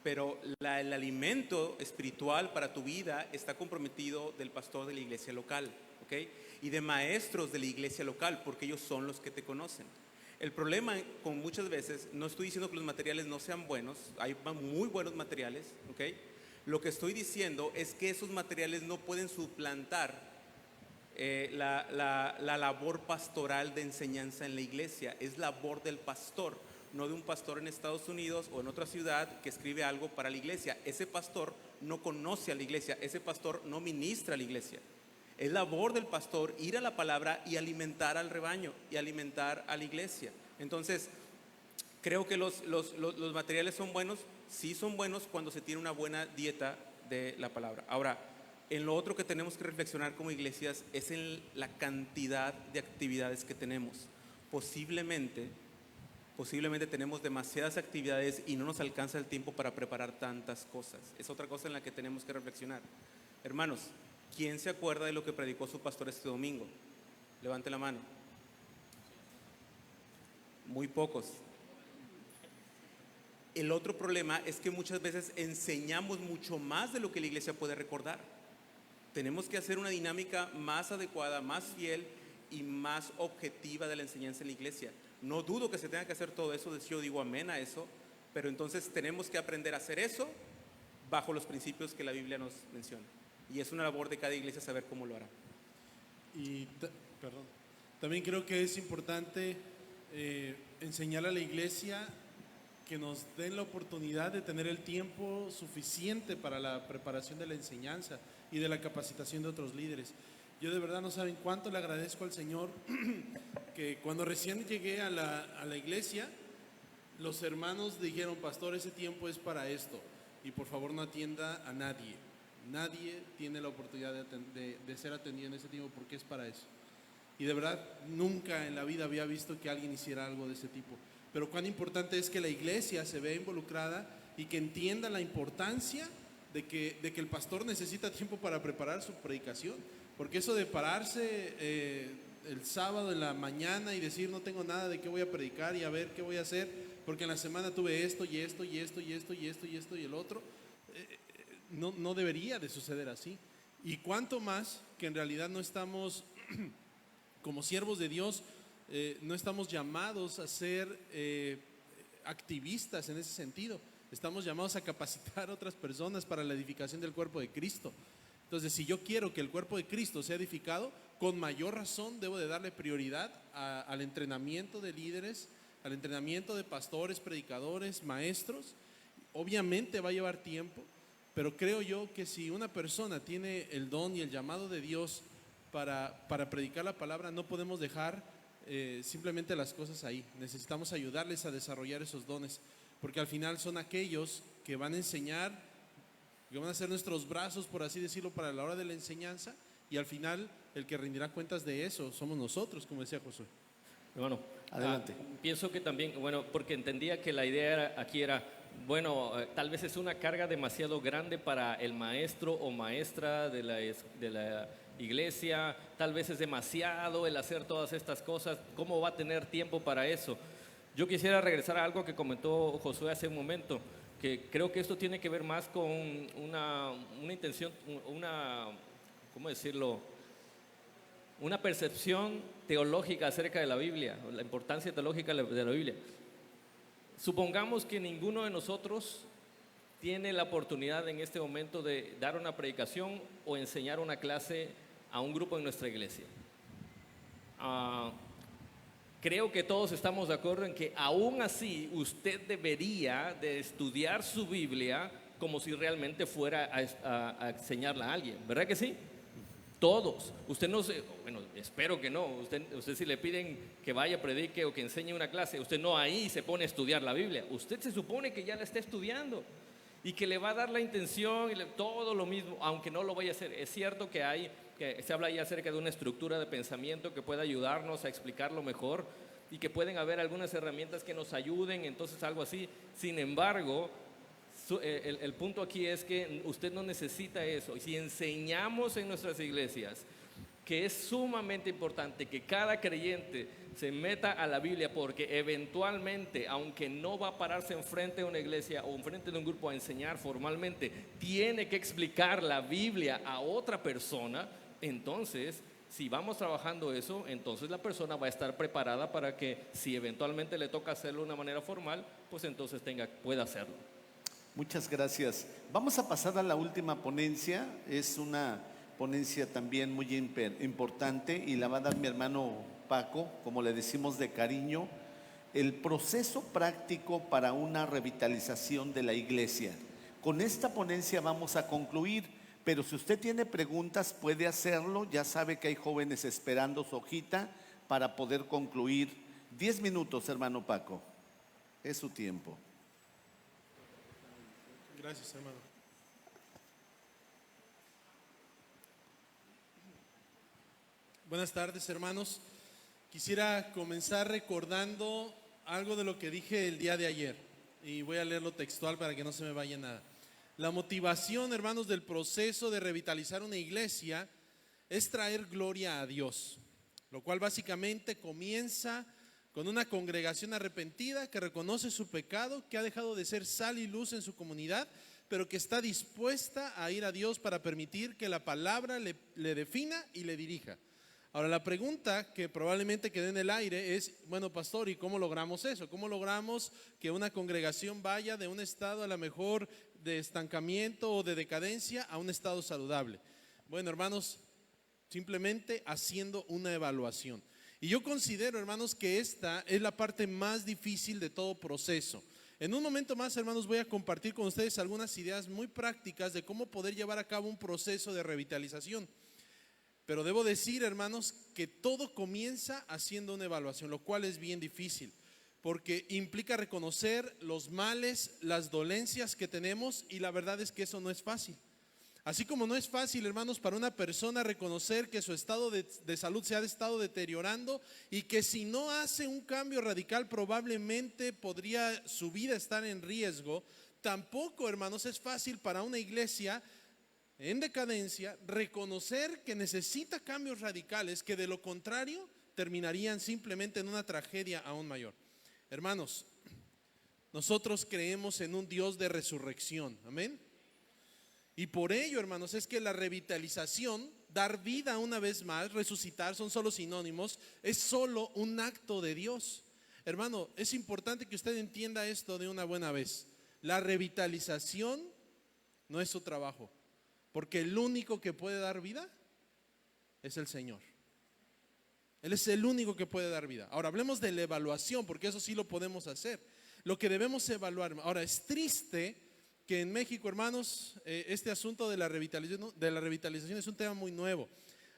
pero el alimento espiritual para tu vida está comprometido del pastor de la iglesia local, ¿ok? Y de maestros de la iglesia local, porque ellos son los que te conocen. El problema con muchas veces, no estoy diciendo que los materiales no sean buenos, hay muy buenos materiales, ¿ok? Lo que estoy diciendo es que esos materiales no pueden suplantar la labor pastoral de enseñanza en la iglesia. Es labor del pastor, no de un pastor en Estados Unidos o en otra ciudad que escribe algo para la iglesia. Ese pastor no conoce a la iglesia, ese pastor no ministra a la iglesia. Es labor del pastor ir a la palabra y alimentar al rebaño y alimentar a la iglesia. Entonces, creo que los materiales son buenos, sí son buenos cuando se tiene una buena dieta de la palabra. Ahora, en lo otro que tenemos que reflexionar como iglesias es en la cantidad de actividades que tenemos. Posiblemente tenemos demasiadas actividades y no nos alcanza el tiempo para preparar tantas cosas. Es otra cosa en la que tenemos que reflexionar. Hermanos, ¿quién se acuerda de lo que predicó su pastor este domingo? Levante la mano. Muy pocos. El otro problema es que muchas veces enseñamos mucho más de lo que la iglesia puede recordar. Tenemos que hacer una dinámica más adecuada, más fiel y más objetiva de la enseñanza en la iglesia. No dudo que se tenga que hacer todo eso, yo digo amén a eso, pero entonces tenemos que aprender a hacer eso bajo los principios que la Biblia nos menciona. Y es una labor de cada iglesia saber cómo lo hará. Y también creo que es importante enseñar a la iglesia que nos den la oportunidad de tener el tiempo suficiente para la preparación de la enseñanza y de la capacitación de otros líderes. Yo de verdad no saben cuánto le agradezco al Señor que cuando recién llegué a la iglesia, los hermanos dijeron: pastor, ese tiempo es para esto y por favor no atienda a nadie. Nadie tiene la oportunidad de ser atendido en ese tiempo porque es para eso. Y de verdad nunca en la vida había visto que alguien hiciera algo de ese tipo. Pero cuán importante es que la iglesia se vea involucrada y que entienda la importancia de que el pastor necesita tiempo para preparar su predicación. Porque eso de pararse el sábado en la mañana y decir no tengo nada de qué voy a predicar y a ver qué voy a hacer, porque en la semana tuve esto y esto y esto y esto y esto y esto y el otro, no debería de suceder así. Y cuanto más que en realidad no estamos como siervos de Dios, no estamos llamados a ser activistas en ese sentido. Estamos llamados a capacitar a otras personas para la edificación del cuerpo de Cristo. Entonces, si yo quiero que el cuerpo de Cristo sea edificado, con mayor razón debo de darle prioridad al entrenamiento de líderes, al entrenamiento de pastores, predicadores, maestros. Obviamente va a llevar tiempo, pero creo yo que si una persona tiene el don y el llamado de Dios para predicar la palabra, no podemos dejar simplemente las cosas ahí. Necesitamos ayudarles a desarrollar esos dones, porque al final son aquellos que van a enseñar, que van a ser nuestros brazos, por así decirlo, para la hora de la enseñanza, y al final el que rendirá cuentas de eso somos nosotros, como decía Josué. Bueno, Adelante. pienso que también, bueno, porque entendía que la idea aquí era, bueno, tal vez es una carga demasiado grande para el maestro o maestra de la iglesia, tal vez es demasiado el hacer todas estas cosas, ¿cómo va a tener tiempo para eso? Yo quisiera regresar a algo que comentó Josué hace un momento, que creo que esto tiene que ver más con una intención, ¿cómo decirlo? Una percepción teológica acerca de la Biblia, la importancia teológica de la Biblia. Supongamos que ninguno de nosotros tiene la oportunidad en este momento de dar una predicación o enseñar una clase a un grupo en nuestra iglesia. Creo que todos estamos de acuerdo en que aún así usted debería de estudiar su Biblia como si realmente fuera a enseñarla a alguien, ¿verdad que sí? Todos. Usted no se, bueno, espero que no. Usted si le piden que vaya, predique o que enseñe una clase, usted no ahí se pone a estudiar la Biblia. Usted se supone que ya la está estudiando y que le va a dar la intención y todo lo mismo, aunque no lo vaya a hacer. Es cierto que se habla ya acerca de una estructura de pensamiento que puede ayudarnos a explicarlo mejor y que pueden haber algunas herramientas que nos ayuden, entonces algo así. Sin embargo, el punto aquí es que usted no necesita eso. Y si enseñamos en nuestras iglesias que es sumamente importante que cada creyente se meta a la Biblia, porque eventualmente, aunque no va a pararse enfrente de una iglesia o enfrente de un grupo a enseñar formalmente, tiene que explicar la Biblia a otra persona, entonces, si vamos trabajando eso, entonces la persona va a estar preparada para que si eventualmente le toca hacerlo de una manera formal, pues entonces pueda hacerlo. Muchas gracias. Vamos a pasar a la última ponencia. Es una ponencia también muy importante y la va a dar mi hermano Paco, como le decimos de cariño, el proceso práctico para una revitalización de la iglesia. Con esta ponencia vamos a concluir, pero si usted tiene preguntas puede hacerlo. Ya sabe que hay jóvenes esperando su hojita para poder concluir. 10 minutos, hermano Paco. Es su tiempo. Gracias, hermano. Buenas tardes, hermanos. Quisiera comenzar recordando algo de lo que dije el día de ayer y voy a leerlo textual para que no se me vaya nada. La motivación, hermanos, del proceso de revitalizar una iglesia es traer gloria a Dios, lo cual básicamente comienza con una congregación arrepentida que reconoce su pecado, que ha dejado de ser sal y luz en su comunidad, pero que está dispuesta a ir a Dios para permitir que la palabra le defina y le dirija. Ahora, la pregunta que probablemente quede en el aire es, bueno, pastor, ¿y cómo logramos eso? ¿Cómo logramos que una congregación vaya de un estado a lo mejor de estancamiento o de decadencia a un estado saludable? Bueno, hermanos, simplemente haciendo una evaluación. Y yo considero, hermanos, que esta es la parte más difícil de todo proceso. En un momento más, hermanos, voy a compartir con ustedes algunas ideas muy prácticas de cómo poder llevar a cabo un proceso de revitalización. Pero debo decir, hermanos, que todo comienza haciendo una evaluación, lo cual es bien difícil, porque implica reconocer los males, las dolencias que tenemos, y la verdad es que eso no es fácil. Así como no es fácil, hermanos, para una persona reconocer que su estado de salud se ha estado deteriorando y que si no hace un cambio radical probablemente podría su vida estar en riesgo, tampoco, hermanos, es fácil para una iglesia en decadencia reconocer que necesita cambios radicales, que de lo contrario terminarían simplemente en una tragedia aún mayor. Hermanos, nosotros creemos en un Dios de resurrección, amén. Y por ello, hermanos, es que la revitalización, dar vida una vez más, resucitar, son solo sinónimos, es solo un acto de Dios. Hermano, es importante que usted entienda esto de una buena vez. La revitalización no es su trabajo, porque el único que puede dar vida es el Señor. Él es el único que puede dar vida. Ahora hablemos de la evaluación, porque eso sí lo podemos hacer. Lo que debemos evaluar. Ahora, es triste que en México, hermanos, este asunto de la revitalización es un tema muy nuevo.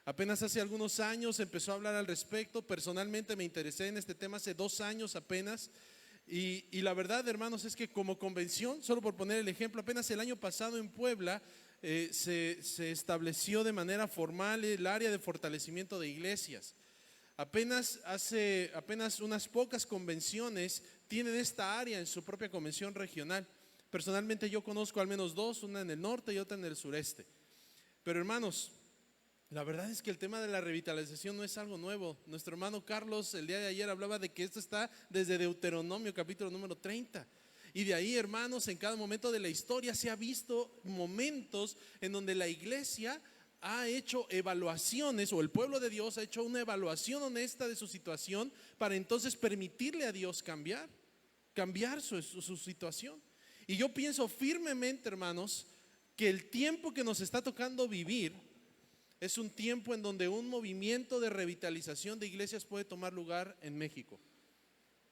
Apenas hace algunos años empezó a hablar al respecto. Personalmente me interesé en este tema hace 2 años apenas. Y la verdad, hermanos, es que como convención, solo por poner el ejemplo, apenas el año pasado en Puebla se estableció de manera formal el área de fortalecimiento de iglesias. Apenas unas pocas convenciones tienen esta área en su propia convención regional. Personalmente yo conozco al menos 2, una en el norte y otra en el sureste. Pero hermanos, la verdad es que el tema de la revitalización no es algo nuevo. Nuestro hermano Carlos el día de ayer hablaba de que esto está desde Deuteronomio capítulo número 30. Y de ahí, hermanos, en cada momento de la historia se ha visto momentos en donde la iglesia ha hecho evaluaciones, o el pueblo de Dios ha hecho una evaluación honesta de su situación para entonces permitirle a Dios cambiar su situación. Y yo pienso firmemente, hermanos, que el tiempo que nos está tocando vivir es un tiempo en donde un movimiento de revitalización de iglesias puede tomar lugar en México.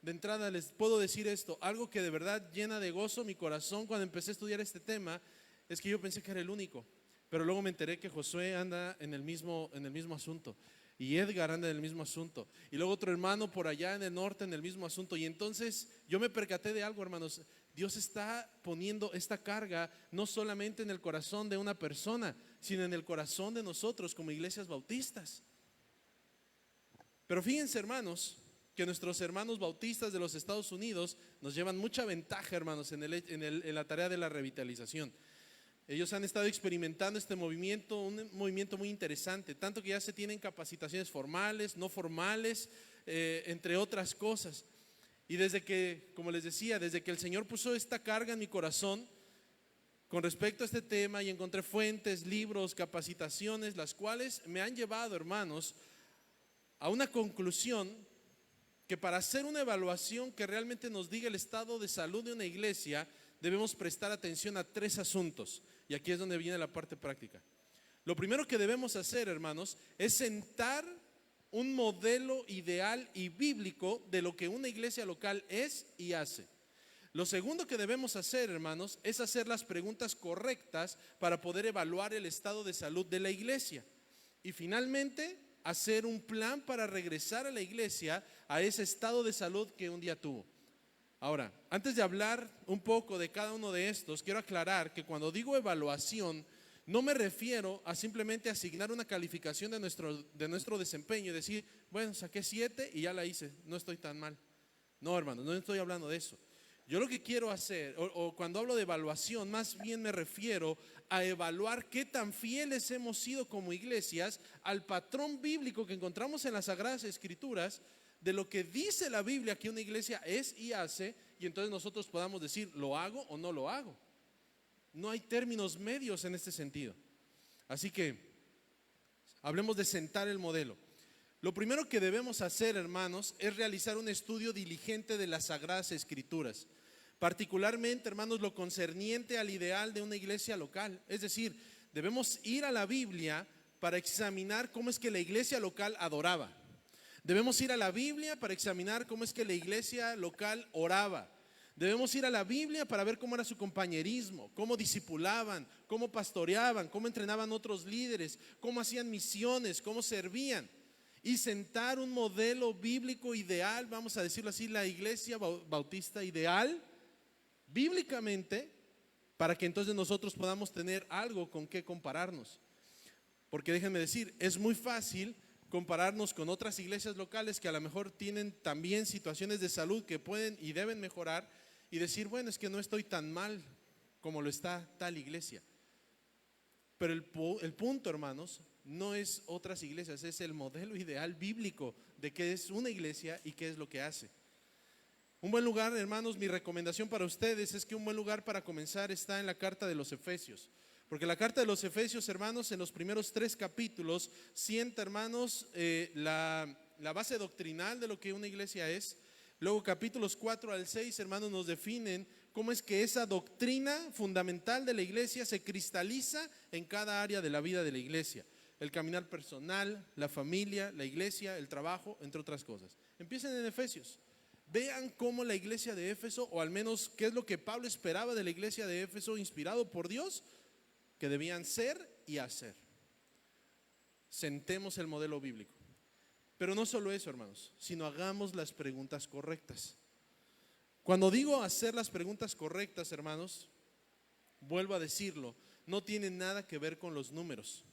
De entrada les puedo decir esto, algo que de verdad llena de gozo mi corazón cuando empecé a estudiar este tema, es que yo pensé que era el único, pero luego me enteré que Josué anda en el mismo asunto, y Edgar anda en el mismo asunto, y luego otro hermano por allá en el norte en el mismo asunto. Y entonces yo me percaté de algo, hermanos. Dios está poniendo esta carga no solamente en el corazón de una persona, sino en el corazón de nosotros como iglesias bautistas. Pero fíjense, hermanos, que nuestros hermanos bautistas de los Estados Unidos nos llevan mucha ventaja, hermanos, en la tarea de la revitalización. Ellos han estado experimentando este movimiento, un movimiento muy interesante, tanto que ya se tienen capacitaciones formales, no formales, entre otras cosas. Y desde que, como les decía, desde que el Señor puso esta carga en mi corazón con respecto a este tema, y encontré fuentes, libros, capacitaciones, las cuales me han llevado, hermanos, a una conclusión que para hacer una evaluación que realmente nos diga el estado de salud de una iglesia, debemos prestar atención a 3 asuntos. Y aquí es donde viene la parte práctica. Lo primero que debemos hacer, hermanos, es sentar un modelo ideal y bíblico de lo que una iglesia local es y hace. Lo segundo que debemos hacer, hermanos, es hacer las preguntas correctas para poder evaluar el estado de salud de la iglesia. Y finalmente, hacer un plan para regresar a la iglesia a ese estado de salud que un día tuvo. Ahora, antes de hablar un poco de cada uno de estos, quiero aclarar que cuando digo evaluación, no me refiero a simplemente asignar una calificación de nuestro desempeño y decir, bueno, saqué 7 y ya la hice, no estoy tan mal. No, hermanos, no estoy hablando de eso. Yo lo que quiero hacer, o cuando hablo de evaluación, más bien me refiero a evaluar qué tan fieles hemos sido como iglesias al patrón bíblico que encontramos en las Sagradas Escrituras, de lo que dice la Biblia que una iglesia es y hace, y entonces nosotros podamos decir, ¿lo hago o no lo hago? No hay términos medios en este sentido. Así que hablemos de sentar el modelo. Lo primero que debemos hacer, hermanos, es realizar un estudio diligente de las Sagradas Escrituras, particularmente, hermanos, lo concerniente al ideal de una iglesia local. Es decir, debemos ir a la Biblia para examinar cómo es que la iglesia local adoraba. Debemos ir a la Biblia para examinar cómo es que la iglesia local oraba. Debemos ir a la Biblia para ver cómo era su compañerismo, cómo discipulaban, cómo pastoreaban, cómo entrenaban otros líderes, cómo hacían misiones, cómo servían. Y sentar un modelo bíblico ideal, vamos a decirlo así, la iglesia bautista ideal, bíblicamente, para que entonces nosotros podamos tener algo con qué compararnos. Porque déjenme decir, es muy fácil compararnos con otras iglesias locales que a lo mejor tienen también situaciones de salud que pueden y deben mejorar y decir, bueno, es que no estoy tan mal como lo está tal iglesia. Pero el punto, hermanos, no es otras iglesias, es el modelo ideal bíblico de qué es una iglesia y qué es lo que hace. Un buen lugar, hermanos, mi recomendación para ustedes es que un buen lugar para comenzar está en la carta de los Efesios. Porque la carta de los Efesios, hermanos, en los primeros 3 capítulos, sienta, hermanos, la base doctrinal de lo que una iglesia es. Luego capítulos 4 al 6, hermanos, nos definen cómo es que esa doctrina fundamental de la iglesia se cristaliza en cada área de la vida de la iglesia. El caminar personal, la familia, la iglesia, el trabajo, entre otras cosas. Empiecen en Efesios. Vean cómo la iglesia de Éfeso, o al menos qué es lo que Pablo esperaba de la iglesia de Éfeso, inspirado por Dios, que debían ser y hacer. Sentemos el modelo bíblico. Pero no solo eso, hermanos, sino hagamos las preguntas correctas. Cuando digo hacer las preguntas correctas, hermanos, vuelvo a decirlo, no tiene nada que ver con los números.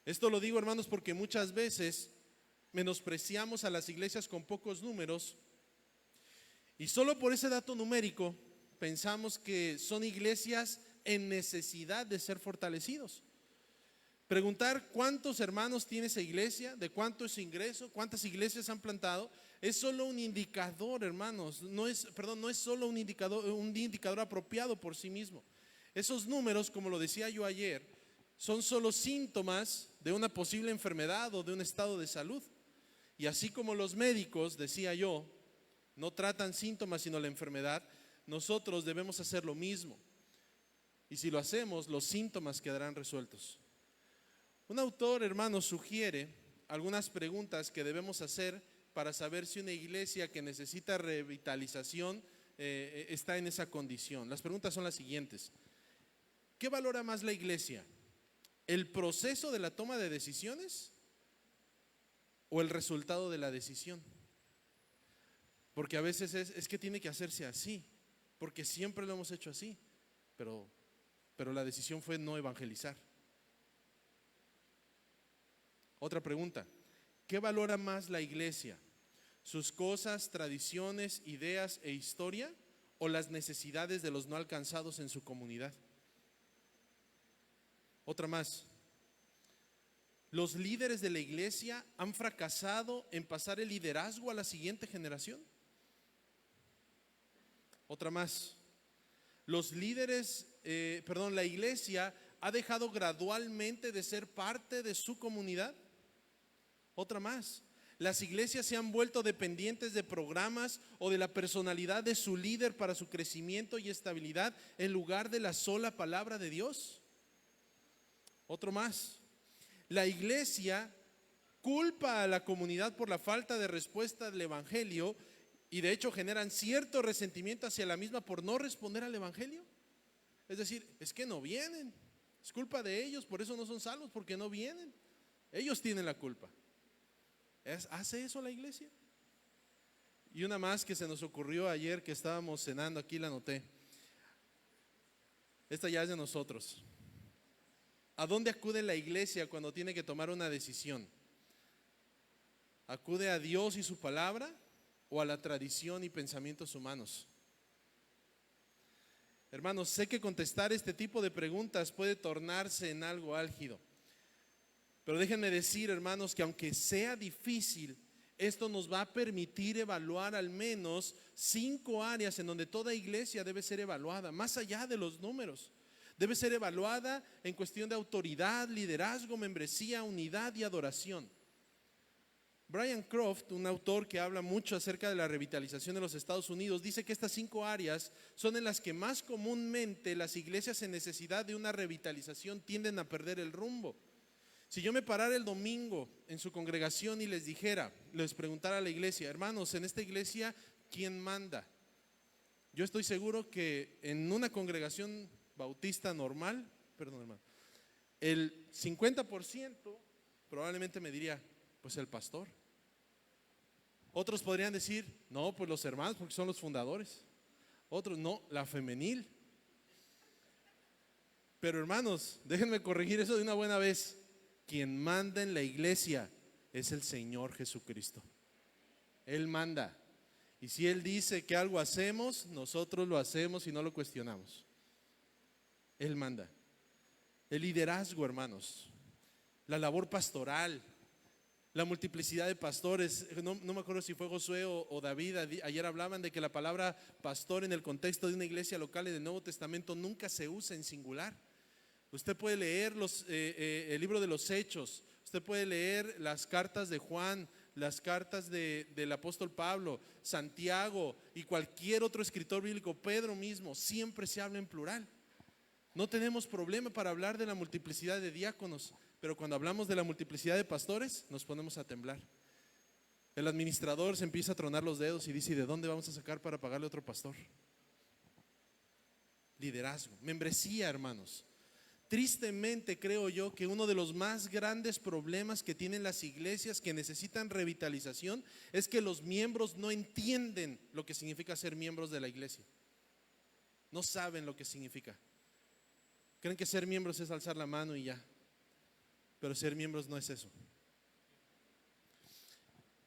Esto lo digo, hermanos, porque muchas veces menospreciamos a las iglesias con pocos números y solo por ese dato numérico pensamos que son iglesias en necesidad de ser fortalecidos. Preguntar cuántos hermanos tiene esa iglesia, de cuánto es su ingreso, cuántas iglesias han plantado, es solo un indicador, hermanos, no es solo un indicador apropiado por sí mismo. Esos números, como lo decía yo ayer, son solo síntomas de una posible enfermedad o de un estado de salud. Y así como los médicos, decía yo, no tratan síntomas sino la enfermedad, nosotros debemos hacer lo mismo. Y si lo hacemos, los síntomas quedarán resueltos. Un autor, hermano, sugiere algunas preguntas que debemos hacer para saber si una iglesia que necesita revitalización está en esa condición. Las preguntas son las siguientes. ¿Qué valora más la iglesia? ¿El proceso de la toma de decisiones o el resultado de la decisión? Porque a veces es que tiene que hacerse así, porque siempre lo hemos hecho así, pero la decisión fue no evangelizar. Otra pregunta, ¿qué valora más la iglesia? ¿Sus cosas, tradiciones, ideas e historia o las necesidades de los no alcanzados en su comunidad? Otra más, ¿los líderes de la iglesia han fracasado en pasar el liderazgo a la siguiente generación? Otra más, la iglesia ha dejado gradualmente de ser parte de su comunidad. Otra más, las iglesias se han vuelto dependientes de programas o de la personalidad de su líder para su crecimiento y estabilidad en lugar de la sola palabra de Dios. Otro más, la iglesia culpa a la comunidad por la falta de respuesta al evangelio y de hecho generan cierto resentimiento hacia la misma por no responder al evangelio. Es decir, es que no vienen, es culpa de ellos, por eso no son salvos, porque no vienen. Ellos tienen la culpa. ¿Hace eso la iglesia? Y una más que se nos ocurrió ayer que estábamos cenando, aquí la anoté. Esta ya es de nosotros. ¿A dónde acude la iglesia cuando tiene que tomar una decisión? ¿Acude a Dios y su palabra o a la tradición y pensamientos humanos? Hermanos, sé que contestar este tipo de preguntas puede tornarse en algo álgido. Pero déjenme decir, hermanos, que aunque sea difícil, esto nos va a permitir evaluar al menos 5 áreas en donde toda iglesia debe ser evaluada, más allá de los números. Debe ser evaluada en cuestión de autoridad, liderazgo, membresía, unidad y adoración. Brian Croft, un autor que habla mucho acerca de la revitalización de los Estados Unidos, dice que estas 5 áreas son en las que más comúnmente las iglesias en necesidad de una revitalización tienden a perder el rumbo. Si yo me parara el domingo en su congregación y les preguntara a la iglesia, hermanos, en esta iglesia, ¿quién manda? Yo estoy seguro que en una congregación bautista normal, perdón hermano, el 50% probablemente me diría, pues el pastor. Otros podrían decir, no, pues los hermanos porque son los fundadores. Otros, no, la femenil. Pero hermanos, déjenme corregir eso de una buena vez. Quien manda en la iglesia es el Señor Jesucristo. Él manda. Y si Él dice que algo hacemos, nosotros lo hacemos y no lo cuestionamos. Él manda. El liderazgo, hermanos, la labor pastoral, la multiplicidad de pastores. No me acuerdo si fue Josué o David, ayer hablaban de que la palabra pastor en el contexto de una iglesia local en el Nuevo Testamento nunca se usa en singular. Usted puede leer el libro de los Hechos, usted puede leer las cartas de Juan, las cartas del apóstol Pablo, Santiago y cualquier otro escritor bíblico, Pedro mismo, siempre se habla en plural. No tenemos problema para hablar de la multiplicidad de diáconos, pero cuando hablamos de la multiplicidad de pastores, nos ponemos a temblar. El administrador se empieza a tronar los dedos y dice, ¿y de dónde vamos a sacar para pagarle otro pastor? Liderazgo, membresía, hermanos. Tristemente creo yo que uno de los más grandes problemas que tienen las iglesias que necesitan revitalización es que los miembros no entienden lo que significa ser miembros de la iglesia. No saben lo que significa. Creen que ser miembros es alzar la mano y ya. Pero ser miembros no es eso.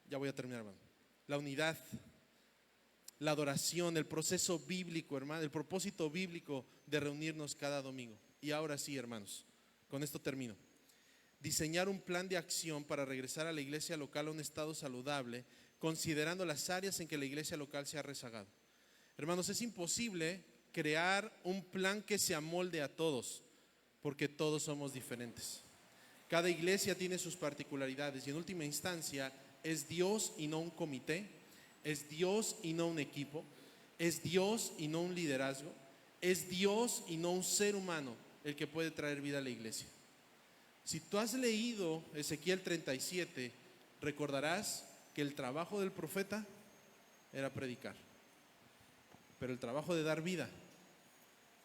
Ya voy a terminar, hermano. La unidad, la adoración, el proceso bíblico, hermano, el propósito bíblico de reunirnos cada domingo. Y ahora sí, hermanos, con esto termino. Diseñar un plan de acción para regresar a la iglesia local a un estado saludable, considerando las áreas en que la iglesia local se ha rezagado. Hermanos, es imposible crear un plan que se amolde a todos, porque todos somos diferentes. Cada iglesia tiene sus particularidades y en última instancia es Dios y no un comité, es Dios y no un equipo, es Dios y no un liderazgo, es Dios y no un ser humano el que puede traer vida a la iglesia. Si tú has leído Ezequiel 37, recordarás que el trabajo del profeta era predicar, pero el trabajo de dar vida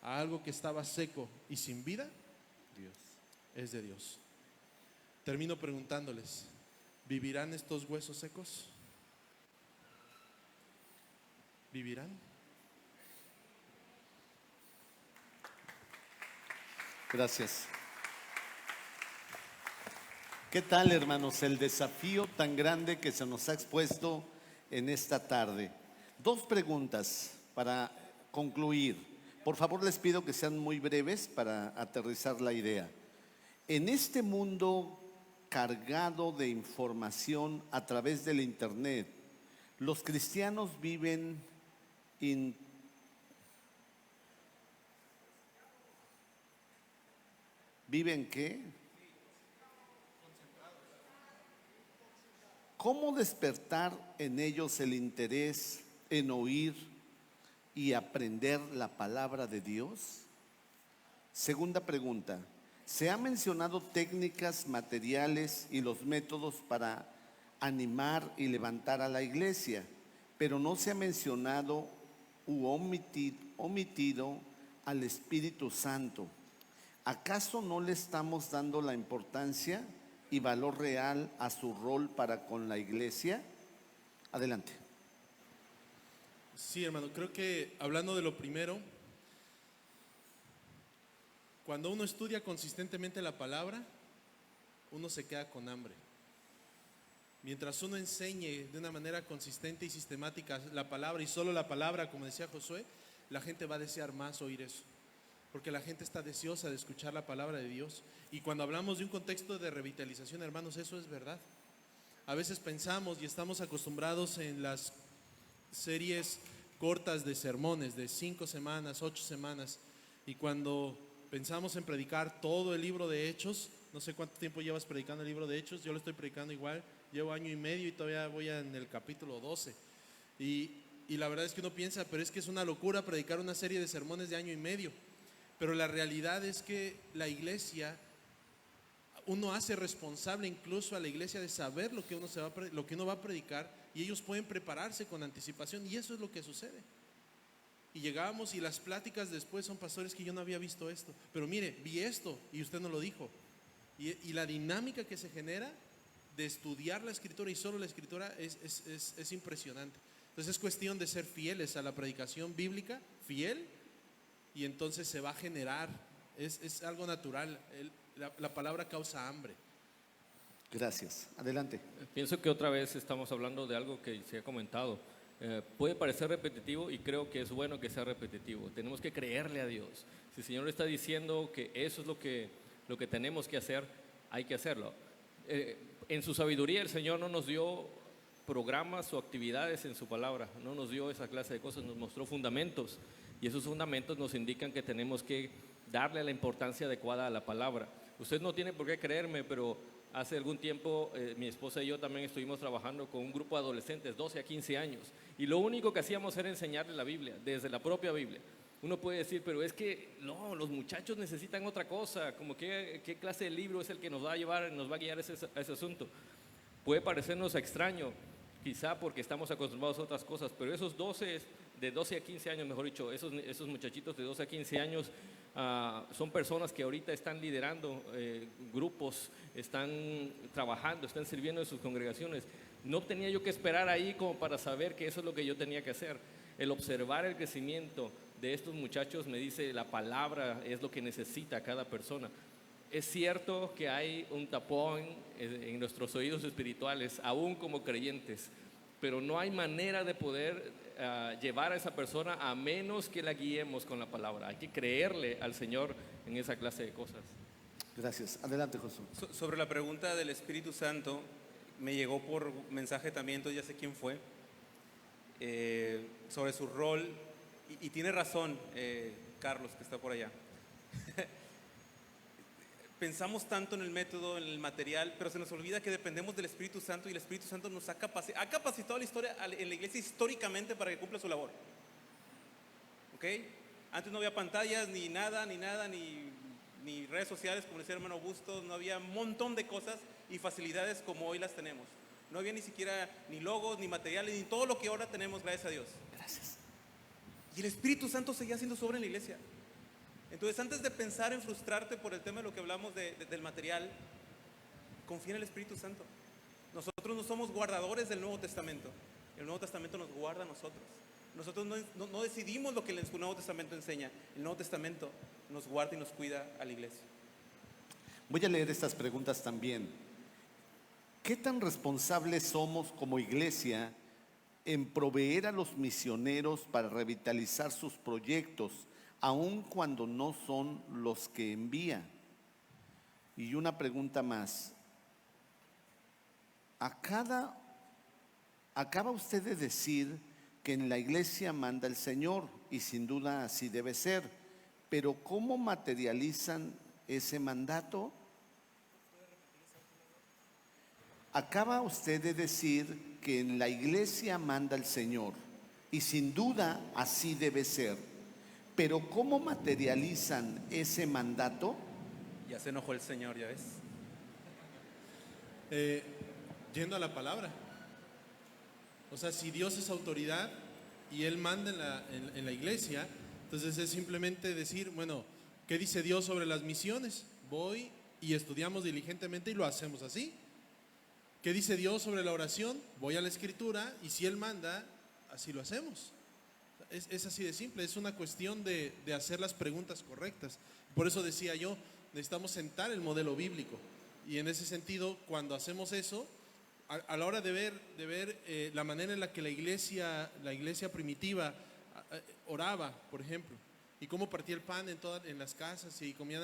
a algo que estaba seco y sin vida, Dios, es de Dios. Termino preguntándoles, ¿vivirán estos huesos secos? ¿Vivirán? Gracias. ¿Qué tal, hermanos, el desafío tan grande que se nos ha expuesto en esta tarde? Dos preguntas para concluir. Por favor, les pido que sean muy breves para aterrizar la idea. En este mundo cargado de información a través del internet, los cristianos viven ¿viven qué? ¿Cómo despertar en ellos el interés en oír y aprender la palabra de Dios? Segunda pregunta, se han mencionado técnicas, materiales y los métodos para animar y levantar a la iglesia, pero no se ha mencionado u omitido al Espíritu Santo. ¿Acaso no le estamos dando la importancia y valor real a su rol para con la iglesia? Adelante. Sí, hermano, creo que hablando de lo primero, cuando uno estudia consistentemente la palabra, uno se queda con hambre. Mientras uno enseñe de una manera consistente y sistemática la palabra y solo la palabra, como decía Josué, la gente va a desear más oír eso. Porque la gente está deseosa de escuchar la palabra de Dios. Y cuando hablamos de un contexto de revitalización, hermanos, eso es verdad. A veces pensamos y estamos acostumbrados en las series cortas de sermones de 5 semanas, 8 semanas. Y cuando pensamos en predicar todo el libro de Hechos, no sé cuánto tiempo llevas predicando el libro de Hechos, yo lo estoy predicando igual, llevo 1 año y medio y todavía voy en el capítulo 12. Y la verdad es que uno piensa, pero es que es una locura predicar una serie de sermones de 1 año y medio. Pero la realidad es que la iglesia, uno hace responsable incluso a la iglesia de saber lo que uno va a predicar y ellos pueden prepararse con anticipación y eso es lo que sucede. Y llegábamos y las pláticas después son: pastores, que yo no había visto esto, pero mire, vi esto y usted no lo dijo. Y la dinámica que se genera de estudiar la escritura y solo la escritura es impresionante. Entonces es cuestión de ser fieles a la predicación bíblica, fiel, y entonces se va a generar, es algo natural. La palabra causa hambre. Gracias. Adelante. Pienso que otra vez estamos hablando de algo que se ha comentado. Puede parecer repetitivo y creo que es bueno que sea repetitivo. Tenemos que creerle a Dios. Si el Señor está diciendo que eso es lo que tenemos que hacer, hay que hacerlo. En su sabiduría el Señor no nos dio programas o actividades en su palabra, no nos dio esa clase de cosas, nos mostró fundamentos, y esos fundamentos nos indican que tenemos que darle la importancia adecuada a la palabra. Usted no tiene por qué creerme, pero hace algún tiempo mi esposa y yo también estuvimos trabajando con un grupo de adolescentes, 12 a 15 años, y lo único que hacíamos era enseñarles la Biblia, desde la propia Biblia. Uno puede decir, pero es que no, los muchachos necesitan otra cosa, como qué clase de libro es el que nos va a llevar, nos va a guiar a ese asunto. Puede parecernos extraño, quizá porque estamos acostumbrados a otras cosas, pero esos de 12 a 15 años, mejor dicho, esos muchachitos de 12 a 15 años son personas que ahorita están liderando grupos, están trabajando, están sirviendo en sus congregaciones. No tenía yo que esperar ahí como para saber que eso es lo que yo tenía que hacer. El observar el crecimiento de estos muchachos me dice, la palabra es lo que necesita cada persona. Es cierto que hay un tapón en nuestros oídos espirituales, aún como creyentes, pero no hay manera de poder llevar a esa persona a menos que la guiemos con la palabra. Hay que creerle al Señor en esa clase de cosas. Gracias. Adelante, Josué. Sobre la pregunta del Espíritu Santo, me llegó por mensaje también, entonces ya sé quién fue, sobre su rol, y tiene razón Carlos, que está por allá. Pensamos tanto en el método, en el material, pero se nos olvida que dependemos del Espíritu Santo, y el Espíritu Santo nos ha capacitado en la iglesia históricamente para que cumpla su labor. ¿Ok? Antes no había pantallas, ni redes sociales, como decía el hermano Augusto, no había un montón de cosas y facilidades como hoy las tenemos. No había ni siquiera ni logos, ni materiales, ni todo lo que ahora tenemos, gracias a Dios. Gracias. Y el Espíritu Santo seguía haciendo su obra en la iglesia. Entonces, antes de pensar en frustrarte por el tema de lo que hablamos del material, confía en el Espíritu Santo. Nosotros no somos guardadores del Nuevo Testamento. El Nuevo Testamento nos guarda a nosotros. Nosotros no decidimos lo que el Nuevo Testamento enseña. El Nuevo Testamento nos guarda y nos cuida a la iglesia. Voy a leer estas preguntas también. ¿Qué tan responsables somos como iglesia en proveer a los misioneros para revitalizar sus proyectos, aun cuando no son los que envía? Y una pregunta más. Acaba usted de decir que en la iglesia manda el Señor, y sin duda así debe ser, pero ¿cómo materializan ese mandato? Acaba usted de decir que en la iglesia manda el Señor, y sin duda así debe ser, pero ¿cómo materializan ese mandato? Ya se enojó el Señor, ya ves. Yendo a la palabra. O sea, si Dios es autoridad y Él manda en la iglesia, entonces es simplemente decir, bueno, ¿qué dice Dios sobre las misiones? Voy y estudiamos diligentemente y lo hacemos así. ¿Qué dice Dios sobre la oración? Voy a la Escritura y si Él manda, así lo hacemos. Es así de simple, es una cuestión de hacer las preguntas correctas. Por eso decía yo, necesitamos sentar el modelo bíblico. Y en ese sentido, cuando hacemos eso, a la hora de ver la manera en la que la iglesia primitiva oraba, por ejemplo, y cómo partía el pan en las casas y comían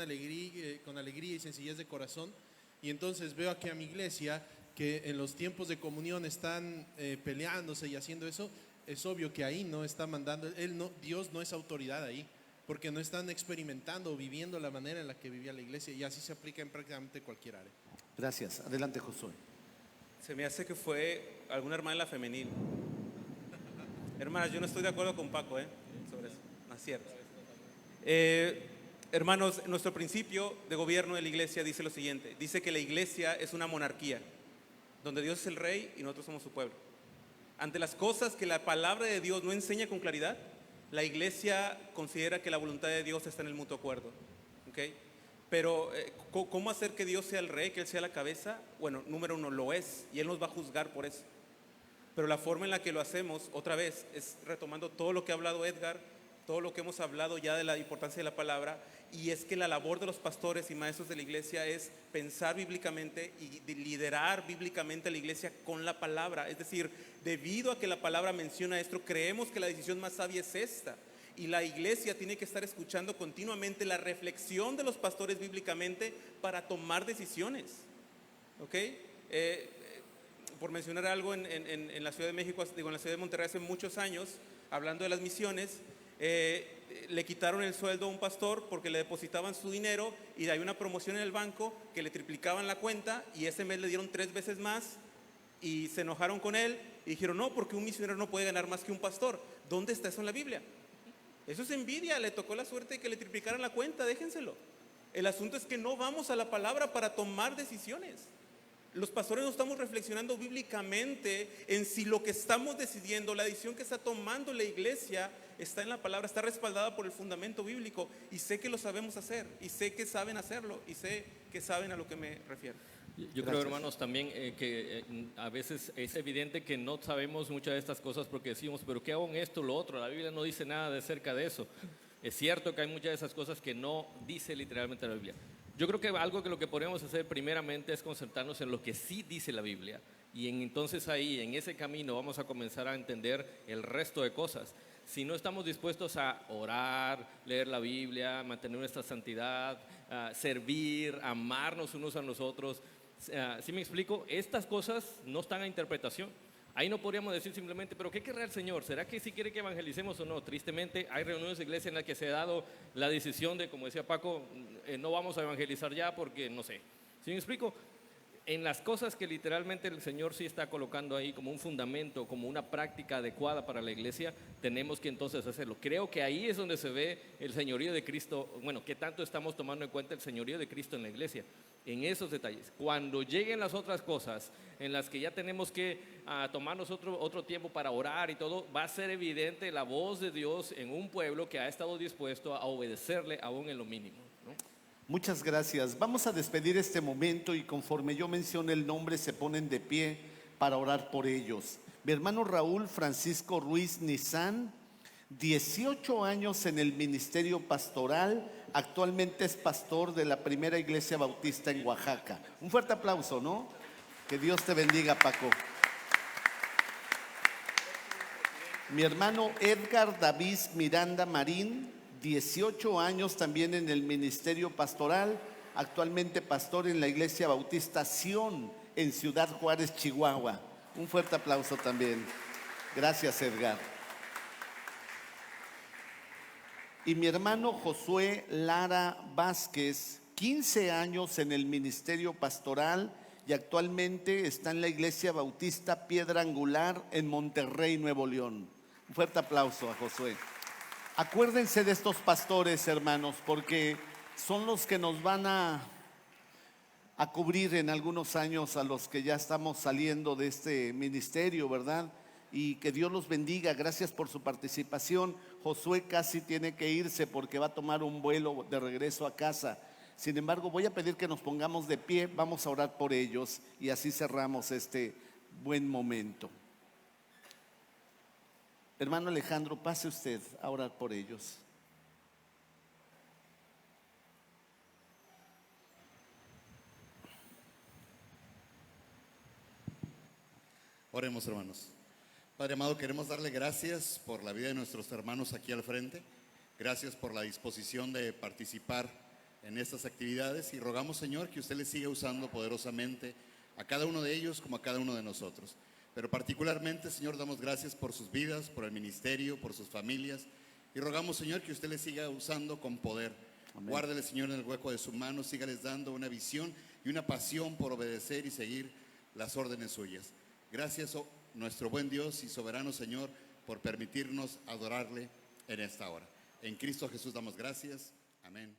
con alegría y sencillez de corazón, y entonces veo aquí a mi iglesia que en los tiempos de comunión están peleándose y haciendo eso, es obvio que ahí no está mandando, Dios no es autoridad ahí, porque no están experimentando o viviendo la manera en la que vivía la iglesia, y así se aplica en prácticamente cualquier área. Gracias. Adelante, Josué. Se me hace que fue alguna hermana en la femenil. Hermanas, yo no estoy de acuerdo con Paco, sobre eso. No es cierto. Hermanos, nuestro principio de gobierno de la iglesia dice lo siguiente. Dice que la iglesia es una monarquía, donde Dios es el rey y nosotros somos su pueblo. Ante las cosas que la palabra de Dios no enseña con claridad, La iglesia considera que la voluntad de Dios está en el mutuo acuerdo, ¿ok? Pero ¿cómo hacer que Dios sea el rey, que Él sea la cabeza? Bueno, número uno, lo es, y Él nos va a juzgar por eso. Pero la forma en la que lo hacemos, otra vez, es retomando todo lo que ha hablado Edgar, todo lo que hemos hablado ya de la importancia de la palabra, y es que la labor de los pastores y maestros de la iglesia es pensar bíblicamente y liderar bíblicamente a la iglesia con la palabra. Es decir, debido a que la palabra menciona esto, creemos que la decisión más sabia es esta. Y la iglesia tiene que estar escuchando continuamente la reflexión de los pastores bíblicamente para tomar decisiones. ¿Ok? Por mencionar algo, en la Ciudad de México, digo, en la Ciudad de Monterrey hace muchos años, hablando de las misiones, le quitaron el sueldo a un pastor porque le depositaban su dinero y hay una promoción en el banco que le triplicaban la cuenta y ese mes le dieron 3 veces más y se enojaron con él y dijeron, no, porque un misionero no puede ganar más que un pastor. ¿Dónde está eso en la Biblia? Eso es envidia, le tocó la suerte de que le triplicaran la cuenta, déjenselo. El asunto es que no vamos a la palabra para tomar decisiones. Los pastores no estamos reflexionando bíblicamente en si lo que estamos decidiendo, la decisión que está tomando la iglesia está en la palabra, está respaldada por el fundamento bíblico, y sé que lo sabemos hacer, y sé que saben hacerlo, y sé que saben a lo que me refiero. Yo creo, hermanos, también que a veces es evidente que no sabemos muchas de estas cosas porque decimos, pero ¿qué hago en esto o lo otro? La Biblia no dice nada acerca de eso. Es cierto que hay muchas de esas cosas que no dice literalmente la Biblia. Yo creo que algo que lo que podemos hacer primeramente es concentrarnos en lo que sí dice la Biblia, y entonces ahí, en ese camino, vamos a comenzar a entender el resto de cosas. Si no estamos dispuestos a orar, leer la Biblia, mantener nuestra santidad, servir, amarnos unos a los otros, ¿sí me explico? Estas cosas no están a interpretación. Ahí no podríamos decir simplemente, pero ¿qué querrá el Señor? ¿Será que sí quiere que evangelicemos o no? Tristemente hay reuniones de iglesia en las que se ha dado la decisión de, como decía Paco, no vamos a evangelizar ya porque no sé. ¿Sí me explico? En las cosas que literalmente el Señor sí está colocando ahí como un fundamento, como una práctica adecuada para la iglesia, tenemos que entonces hacerlo. Creo que ahí es donde se ve el señorío de Cristo, bueno, que tanto estamos tomando en cuenta el señorío de Cristo en la iglesia, en esos detalles. Cuando lleguen las otras cosas en las que ya tenemos que tomarnos otro tiempo para orar y todo, va a ser evidente la voz de Dios en un pueblo que ha estado dispuesto a obedecerle aún en lo mínimo, ¿no? Muchas gracias. Vamos a despedir este momento y conforme yo mencione el nombre se ponen de pie para orar por ellos. Mi hermano Raúl Francisco Ruiz Nizán, 18 años en el ministerio pastoral, actualmente es pastor de la Primera Iglesia Bautista en Oaxaca. Un fuerte aplauso, ¿no? Que Dios te bendiga, Paco. Mi hermano Edgar David Miranda Marín, 18 años también en el ministerio pastoral, actualmente pastor en la Iglesia Bautista Sion en Ciudad Juárez, Chihuahua. Un fuerte aplauso también. Gracias, Edgar. Y mi hermano Josué Lara Vázquez, 15 años en el ministerio pastoral y actualmente está en la Iglesia Bautista Piedra Angular en Monterrey, Nuevo León. Un fuerte aplauso a Josué. Acuérdense de estos pastores, hermanos, porque son los que nos van a cubrir en algunos años a los que ya estamos saliendo de este ministerio, ¿verdad? Y que Dios los bendiga. Gracias por su participación. Josué casi tiene que irse porque va a tomar un vuelo de regreso a casa. Sin embargo, voy a pedir que nos pongamos de pie, vamos a orar por ellos y así cerramos este buen momento. Hermano Alejandro, pase usted a orar por ellos. Oremos, hermanos. Padre amado, queremos darle gracias por la vida de nuestros hermanos aquí al frente. Gracias por la disposición de participar en estas actividades y rogamos, Señor, que usted les siga usando poderosamente a cada uno de ellos como a cada uno de nosotros. Pero particularmente, Señor, damos gracias por sus vidas, por el ministerio, por sus familias. Y rogamos, Señor, que usted les siga usando con poder. Amén. Guárdele, Señor, en el hueco de su mano. Sígales dando una visión y una pasión por obedecer y seguir las órdenes suyas. Gracias, nuestro buen Dios y soberano Señor, por permitirnos adorarle en esta hora. En Cristo Jesús damos gracias. Amén.